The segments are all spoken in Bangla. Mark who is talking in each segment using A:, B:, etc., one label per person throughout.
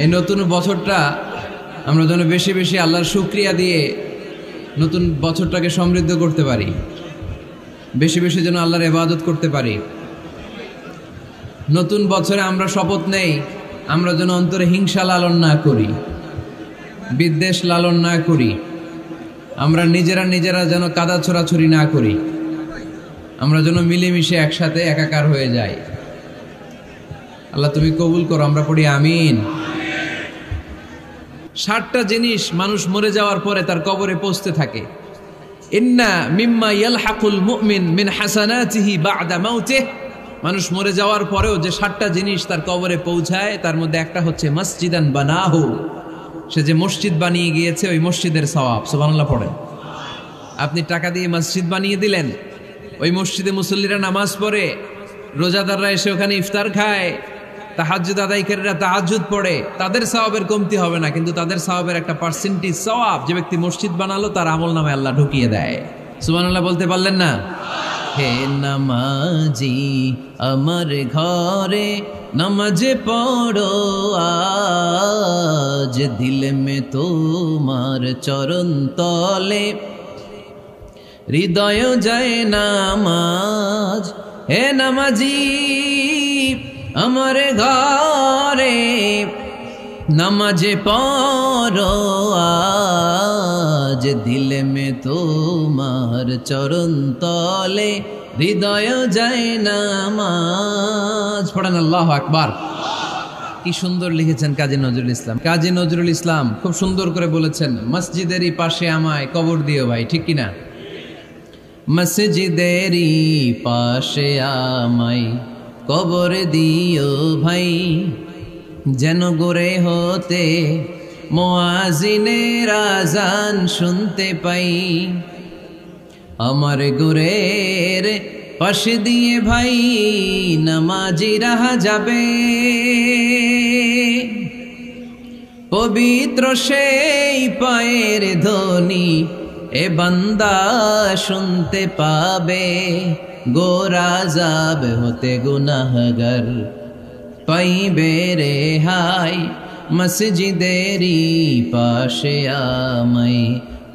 A: এই নতুন বছরটা আমরা যেন বেশি বেশি আল্লাহর শুকরিয়া দিয়ে নতুন বছরটাকে সমৃদ্ধ করতে পারি, বেশি বেশি যেন আল্লাহর ইবাদত করতে পারি। নতুন বছরে আমরা শপথ নেই আমরা যেন অন্তরে হিংসা লালন না করি, বিদ্বেষ লালন না করি, আমরা নিজেরা যেন কাদা ছোড়াছুরি না করি, আমরা যেন মিলেমিশে একসাথে একাকার হয়ে যাই। আল্লাহ তুমি কবুল করো, আমরা পড়ি আমিন। 60টা জিনিস মানুষ মরে যাওয়ার পরে তার কবরে পৌঁছতে থাকে। ইন্না মিম্মা ইয়ালহাকুল মুমিন মিন হাসানাতিহি বা'দা মাউতিহি, মানুষ মরে যাওয়ার পরেও যে 60টা জিনিস তার কবরে পৌঁছায় তার মধ্যে একটা হচ্ছে মসজিদান বানাহু, সে যে মসজিদ বানিয়ে গিয়েছে ওই মসজিদের সওয়াব। সুবহানাল্লাহ পড়েন। আপনি টাকা দিয়ে মসজিদ বানিয়ে দিলেন, ওই মসজিদে মুসল্লিরা নামাজ পড়ে, রোজাদাররা এসে ওখানে ইফতার খায়, তাহাজ্জুদ আদায়কারীরা তাহাজ্জুদ পড়ে, তাদের সওয়াবের কমতি হবে না, কিন্তু তাদের সওয়াবের একটা পার্সেন্টেজ সওয়াব যে ব্যক্তি মসজিদ বানালো তার আমলনামায় আল্লাহ ঢুকিয়ে দেয়। সুবহানাল্লাহ বলতে পারলেন না? হে নামাজি আমার ঘরে নামাজ পড়ো আজ, দিল মে তোমার চরণ তলে হৃদয় যায় নামাজ। হে নামাজি আমার ঘরে নামাজ পড়ো আজ, দিল মে তোমার চরণ তলে হৃদয় যায় নামাজ। পড়েন আল্লাহু আকবার। কি সুন্দর লিখেছেন কাজী নজরুল ইসলাম। কাজী নজরুল ইসলাম খুব সুন্দর করে বলেছেন, মসজিদেরই পাশে আমায় কবর দিও ভাই, ঠিক কিনা? মসজিদেরই পাশে আমায় কবর দিও ভাই, যেন গোরে হতে মুয়াজ্জিনের আযান শুনতে পাই। আমার গোরের পাশে দিয়ে ভাই নামাজিরা যাবে, পবিত্র সেই পায়ের ধ্বনি এ বান্দা শুনতে পাবে। গোরা যাব হতে গুনাহগার পাইবে রেহাই, মসজিদেরই পাশে আমায়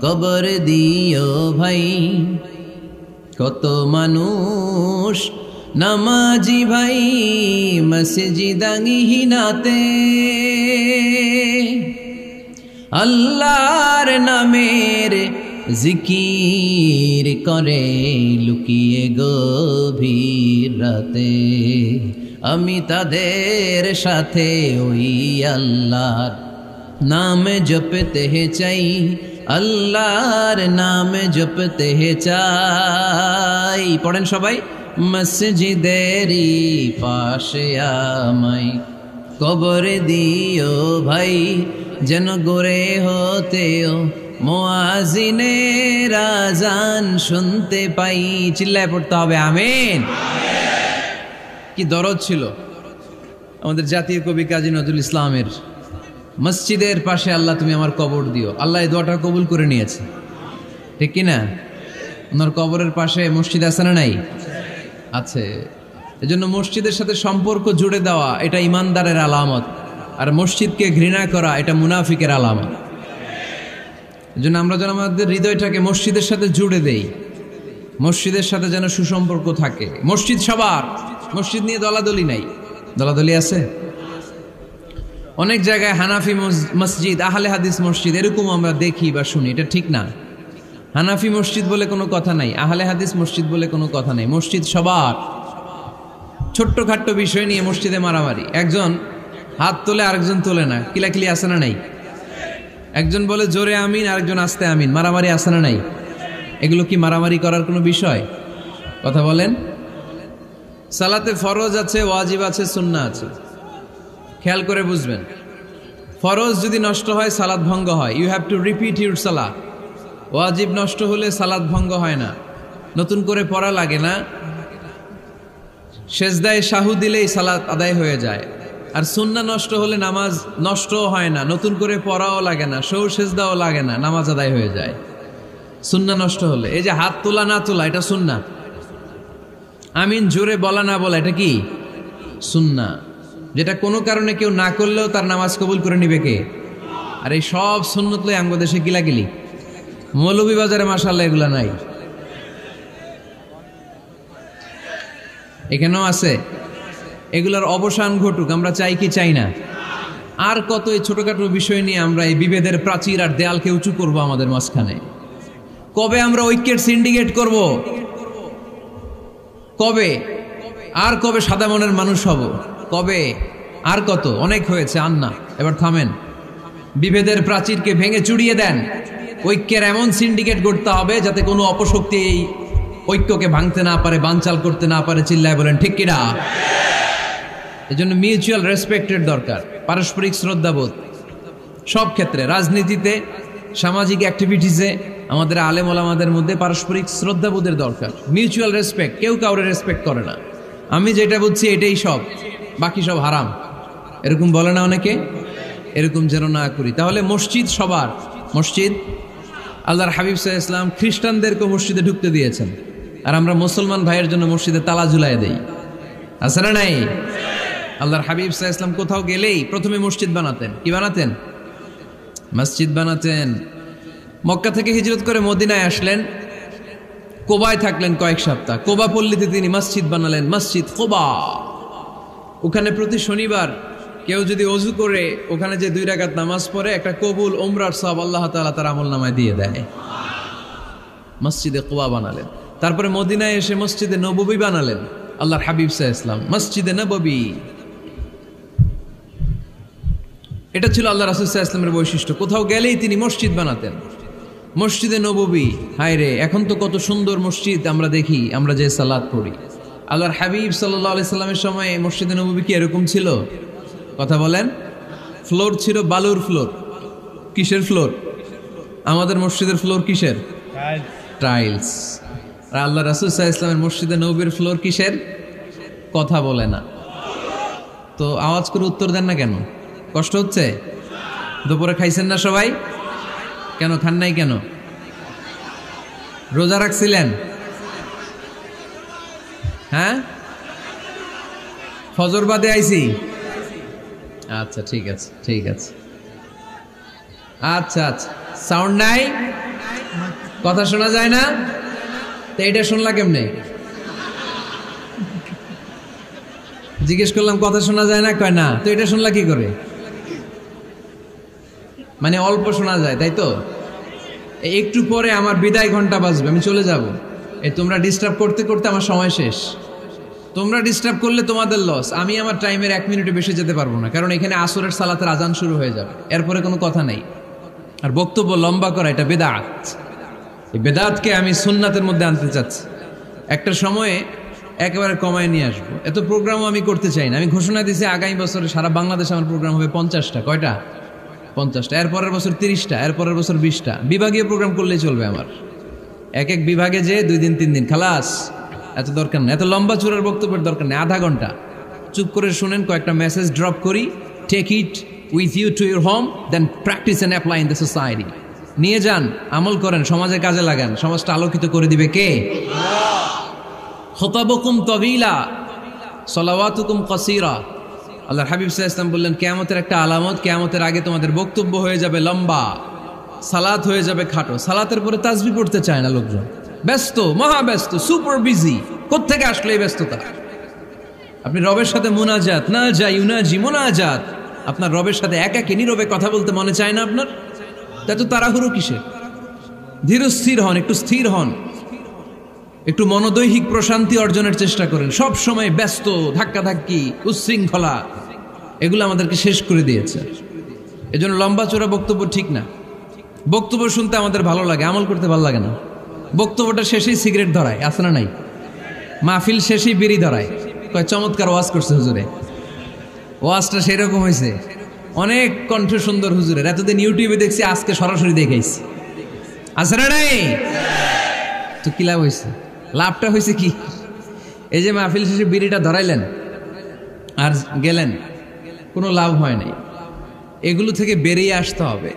A: কবর দিও ভাই। কত মানুষ নামাজি ভাই মসজিদাঙ্গিহীনাতে, আল্লাহর নামের জিকির করে লুকিয়ে গভীর রাতে। আমি তাদের সাথে ওই আল্লাহর নাম জপতে চাই, আল্লাহর নাম জপতে চাই। পড়েন সবাই, মসজিদেরই পাশে আমায় কবর দিও ভাই, যেন গোরে হতেও মুয়াজ্জিনের আযান শুনতে পাই। চিল্লায় পড়তে হবে আমিন। কি দরদ ছিল আমাদের জাতীয় কবি কাজী নজরুল ইসলামের, মসজিদের পাশে আল্লাহ তুমি আমার কবর দিও। আল্লাহ এই দোয়াটা কবুল করে নিয়েছে, ঠিক কিনা? ওনার কবরের পাশে মসজিদ আছে না নাই? আছে। এজন্য মসজিদের সাথে সম্পর্ক জুড়ে দেওয়া এটা ইমানদারের আলামত, আর মসজিদকে ঘৃণা করা এটা মুনাফিকের আলামত। এজন্য আমরা যেন আমাদের হৃদয়টাকে মসজিদের সাথে জুড়ে দেই, মসজিদের সাথে যেন সুসম্পর্ক থাকে। মসজিদ সবার, মসজিদ নিয়ে দলাদলি নাই। দলাদলি আছে অনেক জায়গায়, হানাফি মসজিদ, আহলে হাদিস মসজিদ, এরকম আমরা দেখি বা শুনি, এটা ঠিক না। হানাফি মসজিদ বলে কোনো কথা নাই, আহলে হাদিস মসজিদ বলে কোনো কথা নাই। মসজিদ সবার। ছোট্ট খাট্ট বিষয় নিয়ে মসজিদে মারামারি, একজন হাত তোলে আরেকজন তোলে না, কিলাকিলি আছে না নাই? একজন বলে জোরে আমিন, আরেকজন আস্তে আমিন, মারামারি আছে না নাই? এগুলো কি মারামারি করার কোনো বিষয়? কথা বলেন। সালাতে ফরজ আছে, ওয়াজিব আছে, সুন্নাহ আছে। খেয়াল করে বুঝবেন, ফরজ যদি নষ্ট হয় সালাত ভঙ্গ হয়, you have to repeat your সালাহ। ওয়াজিব নষ্ট হলে সালাত ভঙ্গ হয় না, নতুন করে পড়া লাগে না, সেজদায় সাহু দিলেই সালাত আদায় হয়ে যায়। আর সুন্নাহ নষ্ট হলে নামাজ নষ্টও হয় না, নতুন করে পড়াও লাগে না, সৌ সেজদাও লাগে না, নামাজ আদায় হয়ে যায়। সুন্নাহ নষ্ট হলে, এই যে হাত তোলা না তোলা এটা সুন্নাহ, আমিন জোরে বলা না বলা এটা কি সুন্নাহ। যেটা কোনো কারণে কেউ না করলেও তার নামাজ কবুল করে নিবে কে? আর এই সব সুন্নত লই আমগো দেশে গিলাগিলি। মৌলভীবাজারে মাশাআল্লাহ এগুলা নাই, এখানেও আছে। এগুলার অবসান ঘটুক, আমরা চাই কি চাই না? আর কত এই ছোটখাটো বিষয় নিয়ে আমরা এই বিভেদের প্রাচীর আর দেয়ালকে উঁচু করব আমাদের মাঝখানে? কবে আমরা ঐক্যের সিন্ডিকেট করব? কবে? আর কবে সাদা মনের মানুষ হব? কবে? আর কত? অনেক হয়েছে, আর না, এবার থামেন। বিভেদের প্রাচীরকে ভেঙে চুড়িয়ে দেন। ঐক্যের এমন সিন্ডিকেট করতে হবে যাতে কোনো অপশক্তি এই ঐক্যকে ভাঙতে না পারে, বানচাল করতে না পারে। চিল্লায় বলেন ঠিক কিনা? এজন্য মিউচুয়াল রেসপেক্টের দরকার, পারস্পরিক শ্রদ্ধাবোধ সব ক্ষেত্রে, রাজনীতিতে, সামাজিক অ্যাক্টিভিটিসে আমাদের আলেম ওলামাদের মধ্যে পারস্পরিক শ্রদ্ধাবোধের দরকার, মিউচুয়াল রেসপেক্ট। কেউ কাউরে রেসপেক্ট করে না, আমি যেটা বুঝছি এটাই সব, বাকি সব হারাম, এরকম বলে না অনেকে? এরকম যেন না করি। তাহলে মসজিদ সবার, মসজিদ আল্লাহর হাবিব সাল্লাল্লাহু আলাইহি ওয়াসাল্লাম খ্রিস্টানদেরকে মসজিদে ঢুকতে দিয়েছেন, আর আমরা মুসলমান ভাইয়ের জন্য মসজিদে তালা ঝুলাই দেই, আছে না নাই? আল্লাহর হাবিব সাল্লাল্লাহু আলাইহি ওয়াসাল্লাম কোথাও গেলেই প্রথমে মসজিদ বানাতেন। কি বানাতেন? মসজিদ বানাতেন। মক্কা থেকে হিজরত করে মদিনায় আসলেন, কোবায় থাকলেন কয়েক সপ্তাহ। কোবা পল্লীতে তিনি মসজিদ বানালেন, মসজিদ কোবা। ওখানে প্রতি শনিবার কেউ যদি ওযু করে ওখানে যে 2 রাকাত নামাজ পড়ে, একটা কবুল উমরার সওয়াব আল্লাহ তাআলা তার আমলনামায় দিয়ে দেয়। মসজিদে কোবা বানালেন। তারপরে মদিনায় এসে মসজিদে নববী বানালেন আল্লাহর হাবিব সাল্লাল্লাহু আলাইহি ওয়াসাল্লাম, মসজিদে নববী। এটা ছিল আল্লাহ রাসূল সাল্লাল্লাহু আলাইহি ওয়াসাল্লামের বৈশিষ্ট্য। কোথাও গেলেই তিনি মসজিদ বানাতেন, মসজিদে নববী। হায় রে, এখন তো কত সুন্দর মসজিদ আমরা দেখি, আমরা যে সালাত পড়ি। আল্লাহর হাবিব সাল্লাল্লাহু আলাইহি সাল্লামের সময় মসজিদে নববী কি এরকম ছিল? কথা বলেন। ফ্লোর ছিল বালুর ফ্লোর। কিসের ফ্লোর? আমাদের মসজিদের ফ্লোর কিসের? টাইলস। আর আল্লাহ রাসূল সাল্লাল্লাহু আলাইহি ওয়াসাল্লামের মসজিদে নববীর ফ্লোর কিসের? কথা বলে না তো আওয়াজ করে উত্তর দেন না কেন? কষ্ট হচ্ছে? দুপুরে খাইছেন না সবাই? কেন খান নাই কেন? রোজা রাখছিলেন? হ্যাঁ, ফজর বাদে আইছি। আচ্ছা ঠিক আছে, ঠিক আছে। আচ্ছা আচ্ছা, সাউন্ড নাই, কথা শোনা যায় না? তো এটা শুনলা কেমনে? জিজ্ঞেস করলাম কথা শোনা যায় না, কয় না। তো এটা শুনলা কি করে? মানে অল্প শোনা যায়, তাই তো? একটু পরে আমার বিদায় ঘন্টা বাজবে, আমি চলে যাব। এই তোমরা ডিস্টার্ব করতে করতে আমার সময় শেষ। তোমরা ডিস্টার্ব করলে তোমাদের লস। আমি আমার টাইমের 1 মিনিটে বেশি যেতে পারবো না, কারণ এখানে আসরের সালাতের আজান শুরু হয়ে যাবে, এরপরে কোনো কথা নেই। আর বক্তব্য লম্বা করা এটা বেদাত। এই বেদাতকে আমি সুন্নাতের মধ্যে আনতে চাচ্ছি। একটা সময়ে একেবারে কমায় নিয়ে আসবো। এত প্রোগ্রামও আমি করতে চাই না। আমি ঘোষণা দিয়েছি আগামী বছরে সারা বাংলাদেশে আমার প্রোগ্রাম হবে 50টা। কয়টা? 50টা। এরপরের বছর 30টা, এরপরের বছর 20টা। বিভাগীয় প্রোগ্রাম করলেই চলবে আমার। এক এক বিভাগে যে 2 দিন 3 দিন খালাস। এত দরকার নেই, এত লম্বা চূড়ার বক্তব্যের দরকার নেই। আধা ঘন্টা চুপ করে শুনেন, কয়েকটা মেসেজ ড্রপ করি, take it with you to your home, then practice and apply in the society. নিয়ে যান, আমল করেন, সমাজে কাজে লাগান। সমাজটা আলোকিত করে দিবে কে? খুতাবুকুম তাওয়িলা সালাওয়াতুকুম কাসীরা। আল্লাহর হাবিব সাল্লাল্লাহু আলাইহি ওয়াসাল্লাম বললেন, কিয়ামতের একটা আলামত, কিয়ামতের আগে তোমাদের বক্তব্য হয়ে যাবে লম্বা, সালাত হয়ে যাবে খাটো। সালাতের পরে তাসবিহ পড়তে চায় না লোকজন, ব্যস্ত, মহাব্যস্ত, সুপার বিজি। কোত্থেকে আসলে এই ব্যস্ততা? আপনি রবের সাথে মুনাজাত, না যাই ইউনাজি মুনাজাত, আপনার রবের সাথে একাকী নীরবে কথা বলতে মনে চায় না আপনার? এত তাড়াহুড়ো কিসের? ধীর স্থির হন, একটু স্থির হন, একটু মনোদৈহিক প্রশান্তি অর্জনের চেষ্টা করেন। সব সময় ব্যস্ত, ধাক্কাধাক্কি, উচ্ছৃঙ্খলা, এগুলো আমাদেরকে শেষ করে দিয়েছে। এজন্য লম্বা চোরা বক্তব্য ঠিক না। বক্তব্য শুনতে আমাদের ভালো লাগে, আমল করতে ভালো লাগে না। বক্তব্যটা শেষেই সিগারেট ধরায়, আছে না নাই? মাহফিল শেষেই বিড়ি ধরায়, কয় চমৎকার ওয়াজ করছে হুজুরে। ওয়াজটা সেরকম হয়েছে, অনেক কণ্ঠ সুন্দর হুজুরের। এতদিন ইউটিউবে দেখছি, আজকে সরাসরি দেখাইছি, আছে না নাই? তো কি লাভ হয়েছে? লাভটা হয়েছে কি? এই যে মাহফিল শেষে বিড়িটা ধরাইলেন আর গেলেন, কোনো লাভ হয় নাই। এগুলো থেকে বেরিয়ে আসতে হবে।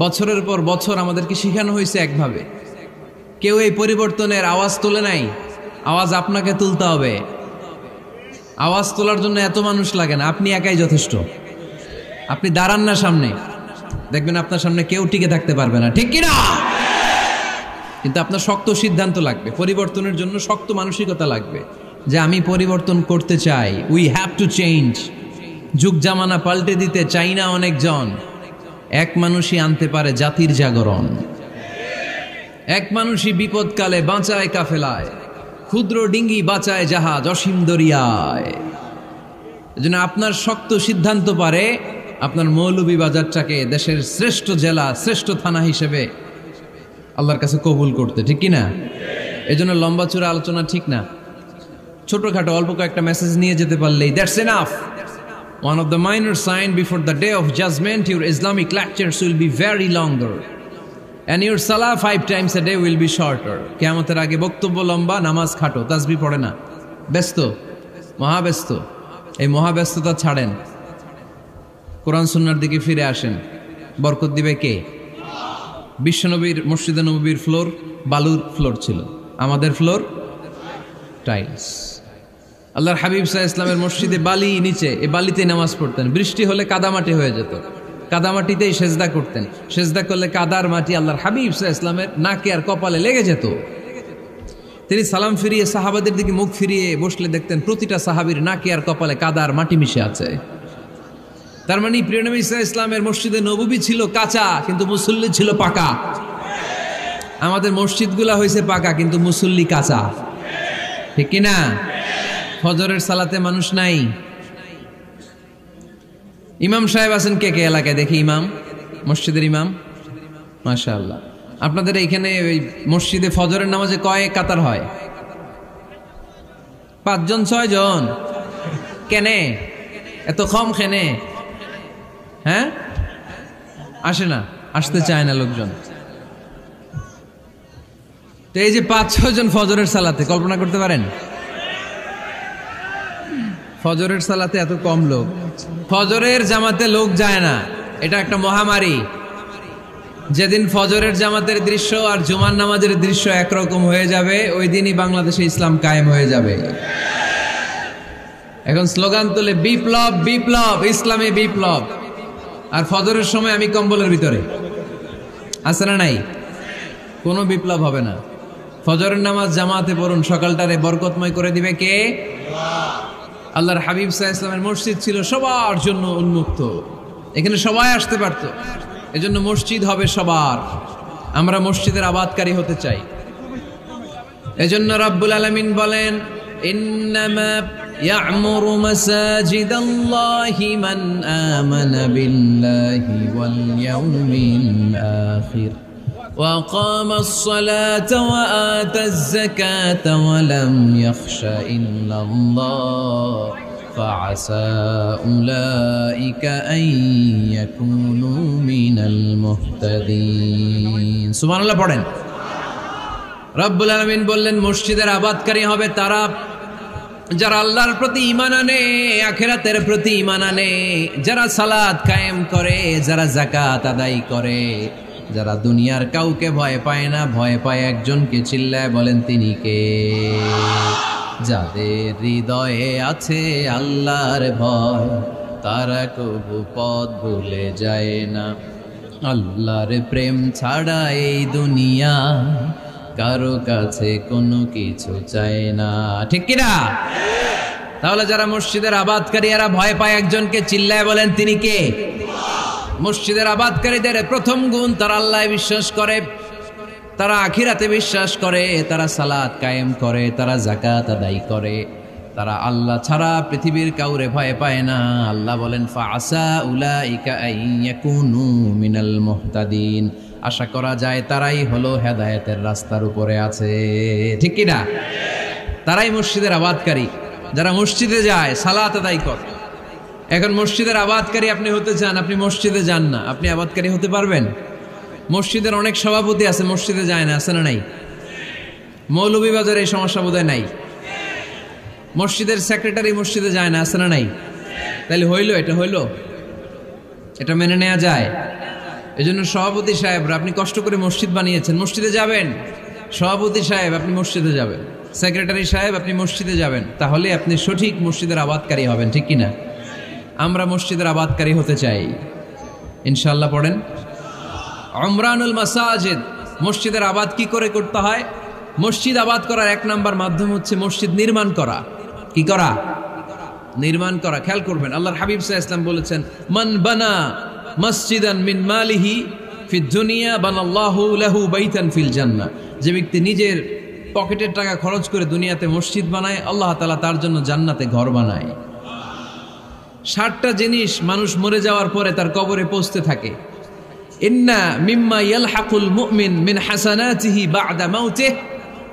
A: বছরের পর বছর আমাদেরকে শেখানো হয়েছে একভাবে, কেউ এই পরিবর্তনের আওয়াজ তোলে নাই। আওয়াজ আপনাকে তুলতে হবে। আওয়াজ তোলার জন্য এত মানুষ লাগে না, আপনি একাই যথেষ্ট। আপনি দাঁড়ান না সামনে, দেখবেন আপনার সামনে কেউ টিকে থাকতে পারবে না, ঠিক কিনা? কিন্তু আপনার শক্ত সিদ্ধান্ত লাগবে, পরিবর্তনের জন্য শক্ত মানসিকতা লাগবে যে আমি পরিবর্তন করতে চাই। We have to change. যুগ জামানা পাল্টে দিতে চাই না অনেকজন। এক মানুষই আনতে পারে জাতির জাগরণ। এক মানুষই বিপদকালে বাঁচায় কাফেলায়, ক্ষুদ্র ডিঙ্গি বাঁচায় জাহাজ অসীম দরিয়ায়। এজন্য আপনার শক্ত সিদ্ধান্ত পারে আপনার মৌলভীবাজারটাকে দেশের শ্রেষ্ঠ জেলা, শ্রেষ্ঠ থানা হিসেবে আল্লাহর কাছে কবুল করতে, ঠিক কিনা? এজন্য লম্বা চূড়া আলোচনা ঠিক না। ছোটখাটো অল্প কয়েকটা মেসেজ নিয়ে যেতে পারলেই that's enough. One of the minor sign before the day of judgment, your Islamic lectures will be very longer and your salah 5 times a day will be shorter. কিয়ামতের আগে বক্তব্য লম্বা, নামাজ খাটো, তাসবিহ পড়ে না, ব্যস্ত, মহাব্যস্ত। এই মহাব্যস্ততা ছাড়েন, কোরআন সুন্নাহর দিকে ফিরে আসেন। বরকত দিবে কে? বিশ্বনবীর মসজিদে নববীর ফ্লোর বালুর ফ্লোর ছিল, আমাদের ফ্লোর টাইলস। আল্লাহর হাবিব সাল্লাল্লাহু আলাইহি ওয়াসাল্লামের মসজিদে বালি নিচে, এই বালিতে নামাজ পড়তেন। বৃষ্টি হলে কাদামাটি হয়ে যেত, কাদামাটিতেই সেজদা করতেন। সেজদা করলে কাদার মাটি আল্লাহর হাবিব সাল্লাল্লাহু আলাইহি ওয়াসাল্লামের নাকে আর কপালে লেগে যেত। তিনি সালাম ফিরিয়ে সাহাবাদের দিকে মুখ ফিরিয়ে বসলে দেখতেন প্রতিটা সাহাবীর নাকে আর কপালে কাদার মাটি মিশে আছে। তার মানে প্রিয় নবী সাল্লাল্লাহু আলাইহি ওয়াসাল্লামের মসজিদে নববী ছিল কাঁচা, কিন্তু মুসল্লি ছিল পাকা। আমাদের মসজিদগুলা হয়েছে পাকা, কিন্তু মুসল্লি কাঁচা, ঠিক কিনা? ফজরের সালাতে মানুষ নাই। ইমাম সাহেব আছেন কে কে এলাকায়? দেখি ইমাম, মসজিদের ইমাম, মাশাআল্লাহ। আপনাদের এখানে ওই মসজিদে ফজরের নামাজে কয় কাতার হয়? 5 জন 6 জন? কেনে এত কম? কেনে? হ্যাঁ, আসে না, আসতে চায় না লোকজন। তো এই যে 5-6 জন ফজরের সালাতে, কল্পনা করতে পারেন ফজরের সালাতে এত কম লোক? ফজরের জামাতে লোক যায় না, এটা একটা মহামারী। যেদিন ফজরের জামাতের দৃশ্য আর জুমার নামাজের দৃশ্য একরকম হয়ে যাবে, ওই দিনই বাংলাদেশে ইসলাম কায়েম হয়ে যাবে। এখন স্লোগান তুলে বিপ্লব বিপ্লব, ইসলামী বিপ্লব। আর ফজরের সময় আমি কম্বলের ভিতরে, আছে না নাই? কোনো বিপ্লব হবে না। ফজরের নামাজ জামাতে পড়ুন, সকালটারে বরকতময় করে দিবে কে? আল্লাহর হাবিব সাল্লাল্লাহু আলাইহি ওয়াসাল্লামের মসজিদ ছিল সবার জন্য উন্মুক্ত, এখানে সবাই আসতে পারত। এজন্য মসজিদ হবে সবার। আমরা মসজিদের আবাদকারী হতে চাই। এজন্য রাব্বুল আলামিন বলেন, ইন্নামা ইয়া'মুরু মাসাজিদাল্লাহি মান আমানা বিল্লাহি ওয়াল ইয়াউমিল আখির ওয়া আকামাস সালাতা ওয়া আতাজ যাকাতা ওয়া লাম ইয়াখশা ইল্লাল্লাহ فعسى أولئك أن يكونوا من المهتدين। সুবহান আল্লাহ পড়েন। রব্বুল আলামিন বললেন মসজিদের আবাদকারী হবে তারা যারা আল্লাহর প্রতি ঈমান আনে, আখিরাতের প্রতি ঈমান আনে, যারা সালাত কায়েম করে, যারা যাকাত আদায় করে, যারা দুনিয়ার কাউকে ভয় পায় না, ভয় পায় একজনকে। চিল্লায় বলেন তিনি কে? যাদের হৃদয়ে আছে আল্লাহর ভয়, তারা কবু পথ ভুলে যায় না। আল্লাহর প্রেম ছাড়া এই দুনিয়া কারো কাছে কোনো কিছু চায় না, ঠিক কিনা? তাহলে যারা মসজিদের আবাদকারী, এরা ভয় পায় একজনকে। চিল্লায় বলেন তিনি কে? মসজিদের আবাদকারীদের প্রথম গুণ, তারা আল্লাহ বিশ্বাস করে, তারা আখিরাতে বিশ্বাস করে, তারা সালাত কায়েম করে, তারা যাকাত আদায় করে, তারা আল্লাহ ছাড়া পৃথিবীর কাউরে ভয় পায় না। আল্লাহ বলেন ফাআসা উলাইকা আইয়াকুনু মিনাল মুহতাদিন। আশা করা যায় তারাই হলো হেদায়েতের রাস্তার উপরে আছে, ঠিক কি না? তারাই মসজিদের আবাদকারী, যারা মসজিদে যায়, সালাত আদায় করে। এখন মসজিদের আবাদকারী আপনি হতে চান, আপনি মসজিদে যান না, আপনি আবাদকারী হতে পারবেন? মসজিদের অনেক সভাপতি আছে, মসজিদে যায় না, আছে না নাই? মৌলভীবাজারে এই সমস্যা বোধহয় নাই। মসজিদের সেক্রেটারি মসজিদে যায় না, আছে না নাই? তাহলে হইল, এটা হইল, এটা মেনে নেওয়া যায়? এজন্য সভাপতি সাহেবরা, আপনি কষ্ট করে মসজিদ বানিয়েছেন, মসজিদে যাবেন। সভাপতি সাহেব, আপনি মসজিদে যাবেন। সেক্রেটারি সাহেব আপনি মসজিদে যাবেন, তাহলে আপনি সঠিক মসজিদের আবাদকারী হবেন, ঠিক কিনা? আমরা মসজিদের আবাদকারী হতে চাই ইনশাআল্লাহ। পড়েন উমরানুল মাসাজিদ। মসজিদের আবাদ কি করে করতে হয়? মসজিদ আবাদ করার এক নাম্বার মাধ্যম হচ্ছে মসজিদ নির্মাণ করা। কি করা? নির্মাণ করা। খেয়াল করবেন, আল্লাহর হাবিব সাল্লাল্লাহু আলাইহি ওয়াসাল্লাম বলেছেন, মান বানা মসজিদান মিন মালিহি ফিদ দুনিয়া বানাল্লাহু লাহু বাইতান ফিল জান্নাহ। যে ব্যক্তি নিজের পকেটের টাকা খরচ করে দুনিয়াতে মসজিদ বানায়, আল্লাহ তাআলা তার জন্য জান্নাতে ঘর বানায়। 60টা জিনিস মানুষ মরে যাওয়ার পরে তার কবরে পৌঁছতে থাকে। ইন্না মিম্মা ইয়ালহাকুল মুমিন মিন হাসানাতিহি বা'দা মাউতিহি।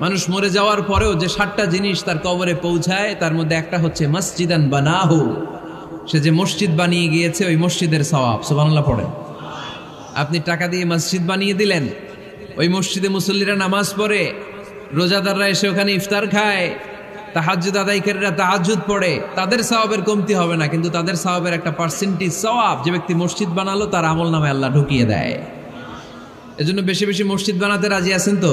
A: মানুষ মরে যাওয়ার পরেও যে 60টা জিনিস তার কবরে পৌঁছায়, তার মধ্যে একটা হচ্ছে মসজিদান বানাহু। সে যে মসজিদ বানিয়ে গিয়েছে, ওই মসজিদের সওয়াব। সুবহানাল্লাহ পড়েন। আপনি টাকা দিয়ে মসজিদ বানিয়ে দিলেন, ওই মসজিদে মুসল্লিরা নামাজ পড়ে, রোজাদাররা এসে ওখানে ইফতার খায়, তাহাজ্জুদ আদায়কারীরা তাহাজ্জুদ পড়ে, তাদের সওয়াবের কমতি হবে না, কিন্তু তাদের সওয়াবের একটা পার্সেন্টেজ সওয়াব যে ব্যক্তি মসজিদ বানালো তার আমল নামে আল্লাহ ঢুকিয়ে দেয়। এজন্য বেশি বেশি মসজিদ বানাতে রাজি আছেন তো?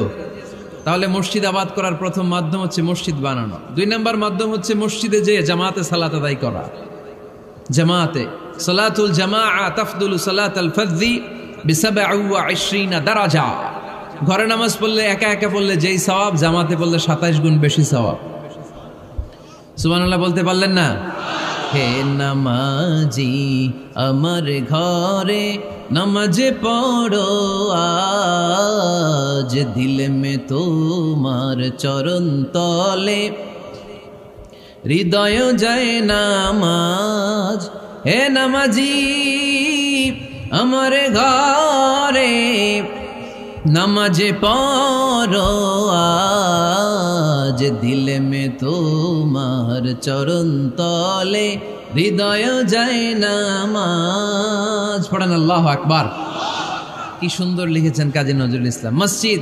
A: তাহলে মসজিদ আবাদ করার প্রথম মাধ্যম হচ্ছে মসজিদ বানানো। 2 নম্বর মাধ্যম হচ্ছে মসজিদে যে জামাতে সালাত আদায় করা। জামাতে সালাতুল জামাআ তাফদুলু সালাতাল ফাযযি বি27 দারাজা। ঘরে নামাজ পড়লে একা একা পড়লে যেই সওয়াব, জামাতে পড়লে 27 গুণ বেশি সওয়াব। সুবহানাল্লাহ বলতে পারলেন না? হে নামাজি আমার ঘরে নামাজ পড়ো আজ, দিল মে তোমার চরণ তলে হৃদয় যায় নামাজ। হে নামাজি আমার ঘরে নামাজ পড়ো আজ, দিল মে তোমার চরণ তলে হৃদয় যায় নামাজ। পড়েন আল্লাহু আকবার। কি সুন্দর লিখেছেন কাজী নজরুল ইসলাম। মসজিদ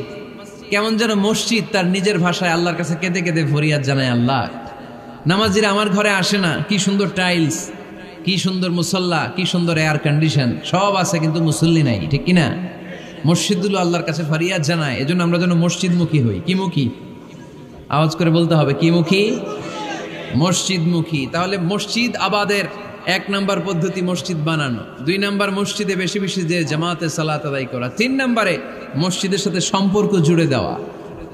A: কেমন যেন মসজিদ তার নিজের ভাষায় আল্লাহর কাছে কেঁদে কেঁদে ফরিয়াদ জানায়, আল্লাহ নামাজিরা আমার ঘরে আসে না, কি সুন্দর টাইলস, কি সুন্দর মুসল্লা, কি সুন্দর এয়ার কন্ডিশন, সব আছে কিন্তু মুসল্লি নাই, ঠিক কিনা? মসজিদগুলো আল্লাহর কাছে ফরিয়াদ জানায়। এজন্য আমরা যেন মসজিদমুখী হই। কি মুখী? আওয়াজ করে বলতে হবে, কি মুখী? মসজিদমুখী। তাহলে মসজিদ আবাদের 1 নম্বর পদ্ধতি মসজিদ বানানো। 2 নম্বর মসজিদে বেশি বেশি যে জামাতে সালাত আদায় করা। 3 নম্বরে মসজিদের সাথে সম্পর্ক জুড়ে দেওয়া,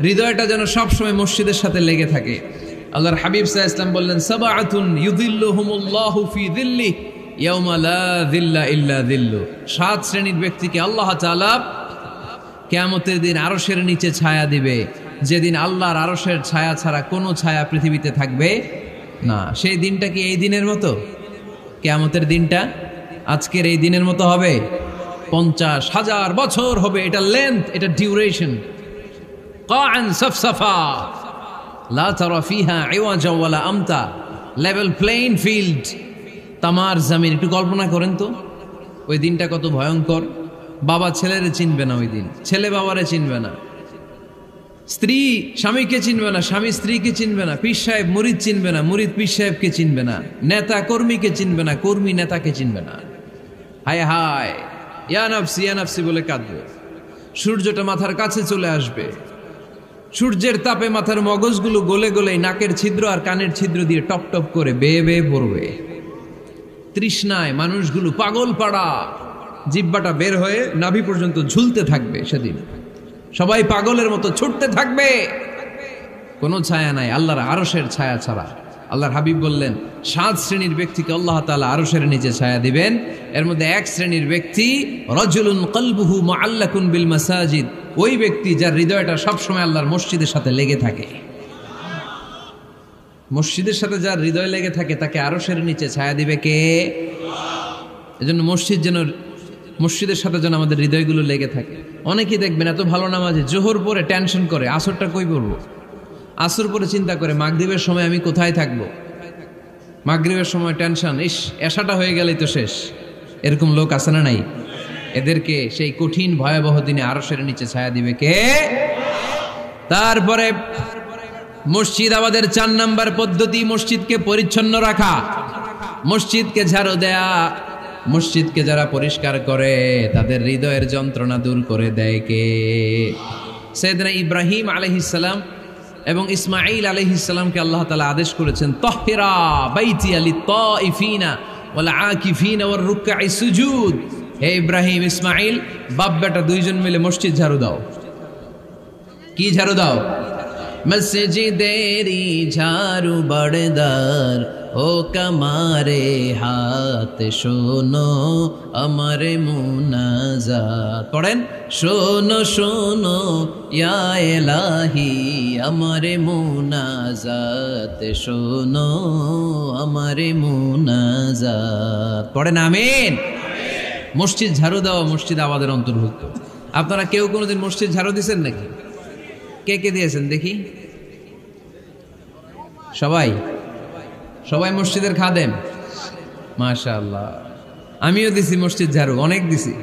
A: হৃদয়টা যেন সবসময় মসজিদের সাথে লেগে থাকে। আল্লাহর হাবিব সাল্লাল্লাহু আলাইহি ওয়াসাল্লাম বললেন, সাবআতুন ইউযিল্লুহুমুল্লাহু ফি যিল্লিহি ইয়াওমা লা যিল্লা ইল্লা যিল্লু। 7 শ্রেণীর ব্যক্তিকে আল্লাহ তাআলা কিয়ামতের দিন আরশের নিচে ছায়া দিবে, যেদিন আল্লাহর আরশের ছায়া ছাড়া কোনো ছায়া পৃথিবীতে থাকবে না। সেই দিনটা কি এই দিনের মতো? কিয়ামতের দিনটা আজকের এই দিনের মতো হবে? 50,000 বছর হবে। এটা লেন্থ, এটা ডিউরেশন। কাআন সাফসাফা লা তারা ফিহা ইওয়াজা ওয়ালা আমতা। লেভেল প্লেইং ফিল্ড, তামার জমিন। একটু কল্পনা করেন তো ওই দিনটা কত ভয়ঙ্কর। বাবা ছেলেরে চিনবে না ওই দিন, ছেলে বাবারে চিনবে না, স্ত্রী স্বামীকে চিনবে না, স্বামী স্ত্রীকে চিনবে না, পীর সাহেব মুরিদ চিনবে না, মুরিদ পীর সাহেবকে চিনবে না, নেতা কর্মীকে চিনবে না, কর্মী নেতাকে চিনবে না। হায় হায়, ইয়া নাফসি ইয়া নাফসি বলে কাঁদবে। সূর্যটা মাথার কাছে চলে আসবে, সূর্যের তাপে মাথার মগজগুলো গলে গলে নাকের ছিদ্র আর কানের ছিদ্র দিয়ে টপ টপ করে বেয়ে বেয়ে পড়বে। তৃষ্ণায় মানুষগুলো পাগল পাড়া, জিহ্বাটা বের হয়ে নাভি পর্যন্ত ঝুলতে থাকবে। সেদিন সবাই পাগলের মতো ছুটতে থাকবে, কোনো ছায়া নাই আল্লাহর আরশের ছায়া ছাড়া। আল্লাহর হাবিব বললেন 7 শ্রেণীর ব্যক্তিকে আল্লাহ তাআলা আরশের নিচে ছায়া দিবেন। এর মধ্যে 1 শ্রেণীর ব্যক্তি রাজুলুন কলবুহু মুআল্লাকুন বিল মাসাজিদ। ওই ব্যক্তি যার হৃদয়টা সবসময় আল্লাহর মসজিদের সাথে লেগে থাকে। মসজিদের সাথে যার হৃদয় লেগে থাকে তাকে আরশের নিচে ছায়া দিবে কে? এজন্য মসজিদের সাথে যেন আমাদের হৃদয়গুলো লেগে থাকে। অনেকেই দেখবেন এত ভালো নামাজে, জোহর পরে টেনশন করে আসরটা কই পড়বো, আসর পরে চিন্তা করে মাগরিবের সময় আমি কোথায় থাকবো, মাগরিবের সময় টেনশন, ইস এশাটা হয়ে গেলেই তো শেষ। এরকম লোক আছে না নাই? এদেরকে সেই কঠিন ভয়াবহ দিনে আরশের নিচে ছায়া দিবে কে? তারপরে মসজিদ আমাদের 4 নম্বর পদ্ধতি মসজিদকে পরিচ্ছন্ন রাখা, মসজিদকে ঝাড়ু দেয়া। মসজিদকে যারা পরিষ্কার করে তাদের হৃদয়ের যন্ত্রণা দূর করে দেয় কে? সাইয়েদনা ইব্রাহিম আলাইহিস সালাম এবং ইসমাঈল আলাইহিস সালামকে আল্লাহ তাআলা আদেশ করেছেন তাহহিরা বাইতিয়া লিত-তাইফিনা ওয়াল আকিফিনা ওয়ার রুকআই সুজুদ। হে ইব্রাহিম, ইসমাঈল, বাপ বেটা দুইজন মিলে মসজিদ ঝাড়ু দাও। কি ঝাড়ু দাও? মসজিদেরি ঝাড়ু বড়দার ও কামারে হাত শোনো আমারে মুনাজাত। পড়েন, শোনো শোনো ইয়া ইলাহি আমারে মুনাজাত, শোনো আমারে মুনাজাত। পড়েন আমিন। মসজিদ ঝাড়ু দেওয়া মসজিদ আবাদের অন্তর্ভুক্ত। আপনারা কেউ কোনোদিন মসজিদ ঝাড়ু দিয়েছেন নাকি? কে কে দিয়েছেন দেখি? সবাই সবাই মসজিদের খাদেম? মাশাআল্লাহ। আমিও দিছি মসজিদ ঝাড়ু, অনেক দিছি।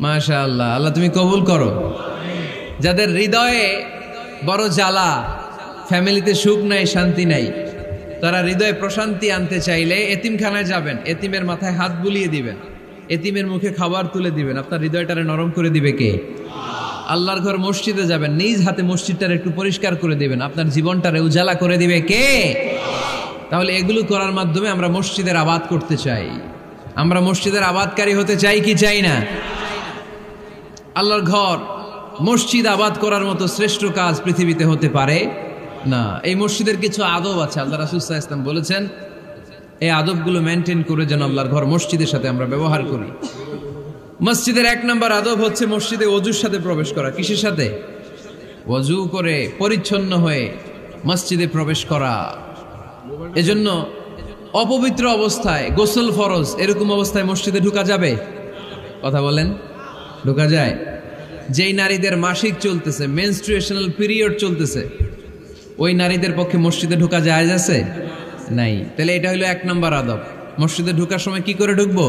A: মাশাআল্লাহ, আল্লাহ তুমি কবুল করো। যাদের হৃদয়ে বড় জ্বালা, ফ্যামিলিতে সুখ নাই, শান্তি নাই, তারা হৃদয়ে প্রশান্তি আনতে চাইলে এতিমখানায় যাবেন, এতিমের মাথায় হাত বুলিয়ে দিবেন, এতিমের মুখে খাবার তুলে দিবেন। আপনার হৃদয়টারে নরম করে দিবে কে? আল্লাহর ঘর মসজিদে যাবেন, নিজ হাতে মসজিদটারে একটু পরিষ্কার করে দিবেন, আপনার জীবনটারে উজালা করে দিবে কে? তাহলে এগুলো করার মাধ্যমে আমরা মসজিদের আবাদ করতে চাই। আমরা মসজিদের আবাদকারী হতে চাই কি চাই না? আল্লাহর ঘর মসজিদ আবাদ করার মতো শ্রেষ্ঠ কাজ পৃথিবীতে হতে পারে না। এই মসজিদের কিছু আদব আছে, আল্লাহ রাসূল সাল্লাল্লাহু আলাইহি ওয়াসাল্লাম বলেছেন এই আদবগুলো মেনটেন করে যেন আল্লাহর ঘর মসজিদের সাথে আমরা ব্যবহার করি। মসজিদের 1 নম্বর আদব হচ্ছে মসজিদে ওযুর সাথে প্রবেশ করা। কিসের সাথে? ওযু করে পরিচ্ছন্ন হয়ে মসজিদে প্রবেশ করা। এজন্য অপবিত্র অবস্থায় গোসল ফরজ, এরকম অবস্থায় মসজিদে ঢোকা যাবে? কথা বলেন, ঢোকা যায়? যেই নারীদের মাসিক চলতেছে, মেনস্ট্রুয়েশনাল পিরিয়ড চলতেছে, ওই নারীদের পক্ষে মসজিদে ঢোকা জায়েজ আছে? নাই। তাহলে এটা হলো 1 নম্বর আদব। মসজিদে ঢোকার সময় কি করে ঢুকবো?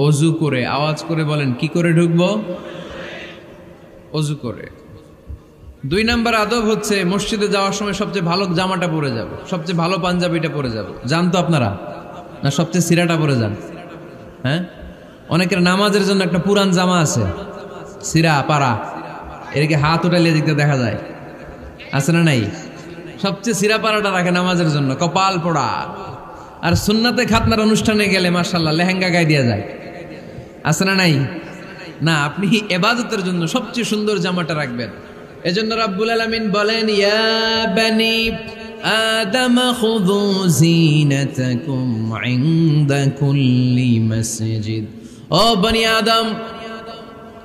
A: ওযু করে। আওয়াজ করে বলেন, কি করে ঢুকবো? ওযু করে। 2 নম্বর আদব হচ্ছে মসজিদে যাওয়ার সময় সবচেয়ে ভালো জামাটা পরে যাব, সবচেয়ে ভালো পাঞ্জাবিটা পরে যাব। জান তো আপনারা? না সবচেয়ে সিরাটা পরে যান? হ্যাঁ, অনেকের নামাজের জন্য একটা পুরান জামা আছে, সিরা পাড়া, এদিকে হাত উঠাইলে দিকতে দেখা যায়, আছে না নাই? সবচেয়ে সিরা পাড়াটা রাখে নামাজের জন্য, কপাল পোড়া। আর সুন্নাতে খাতনার অনুষ্ঠানে গেলে মাশাআল্লাহ লেহেঙ্গা গায়ে দেওয়া যায়, আছে না নাই? না, আপনি ইবাদতের জন্য সবচেয়ে সুন্দর জামাটা রাখবেন। এজন্য রাব্বুল আলামিন বলেন, ইয়া বানি আদম খুযু জিনাতাকুম ইনদা কুল্লি মসজিদ। ও বনি আদম,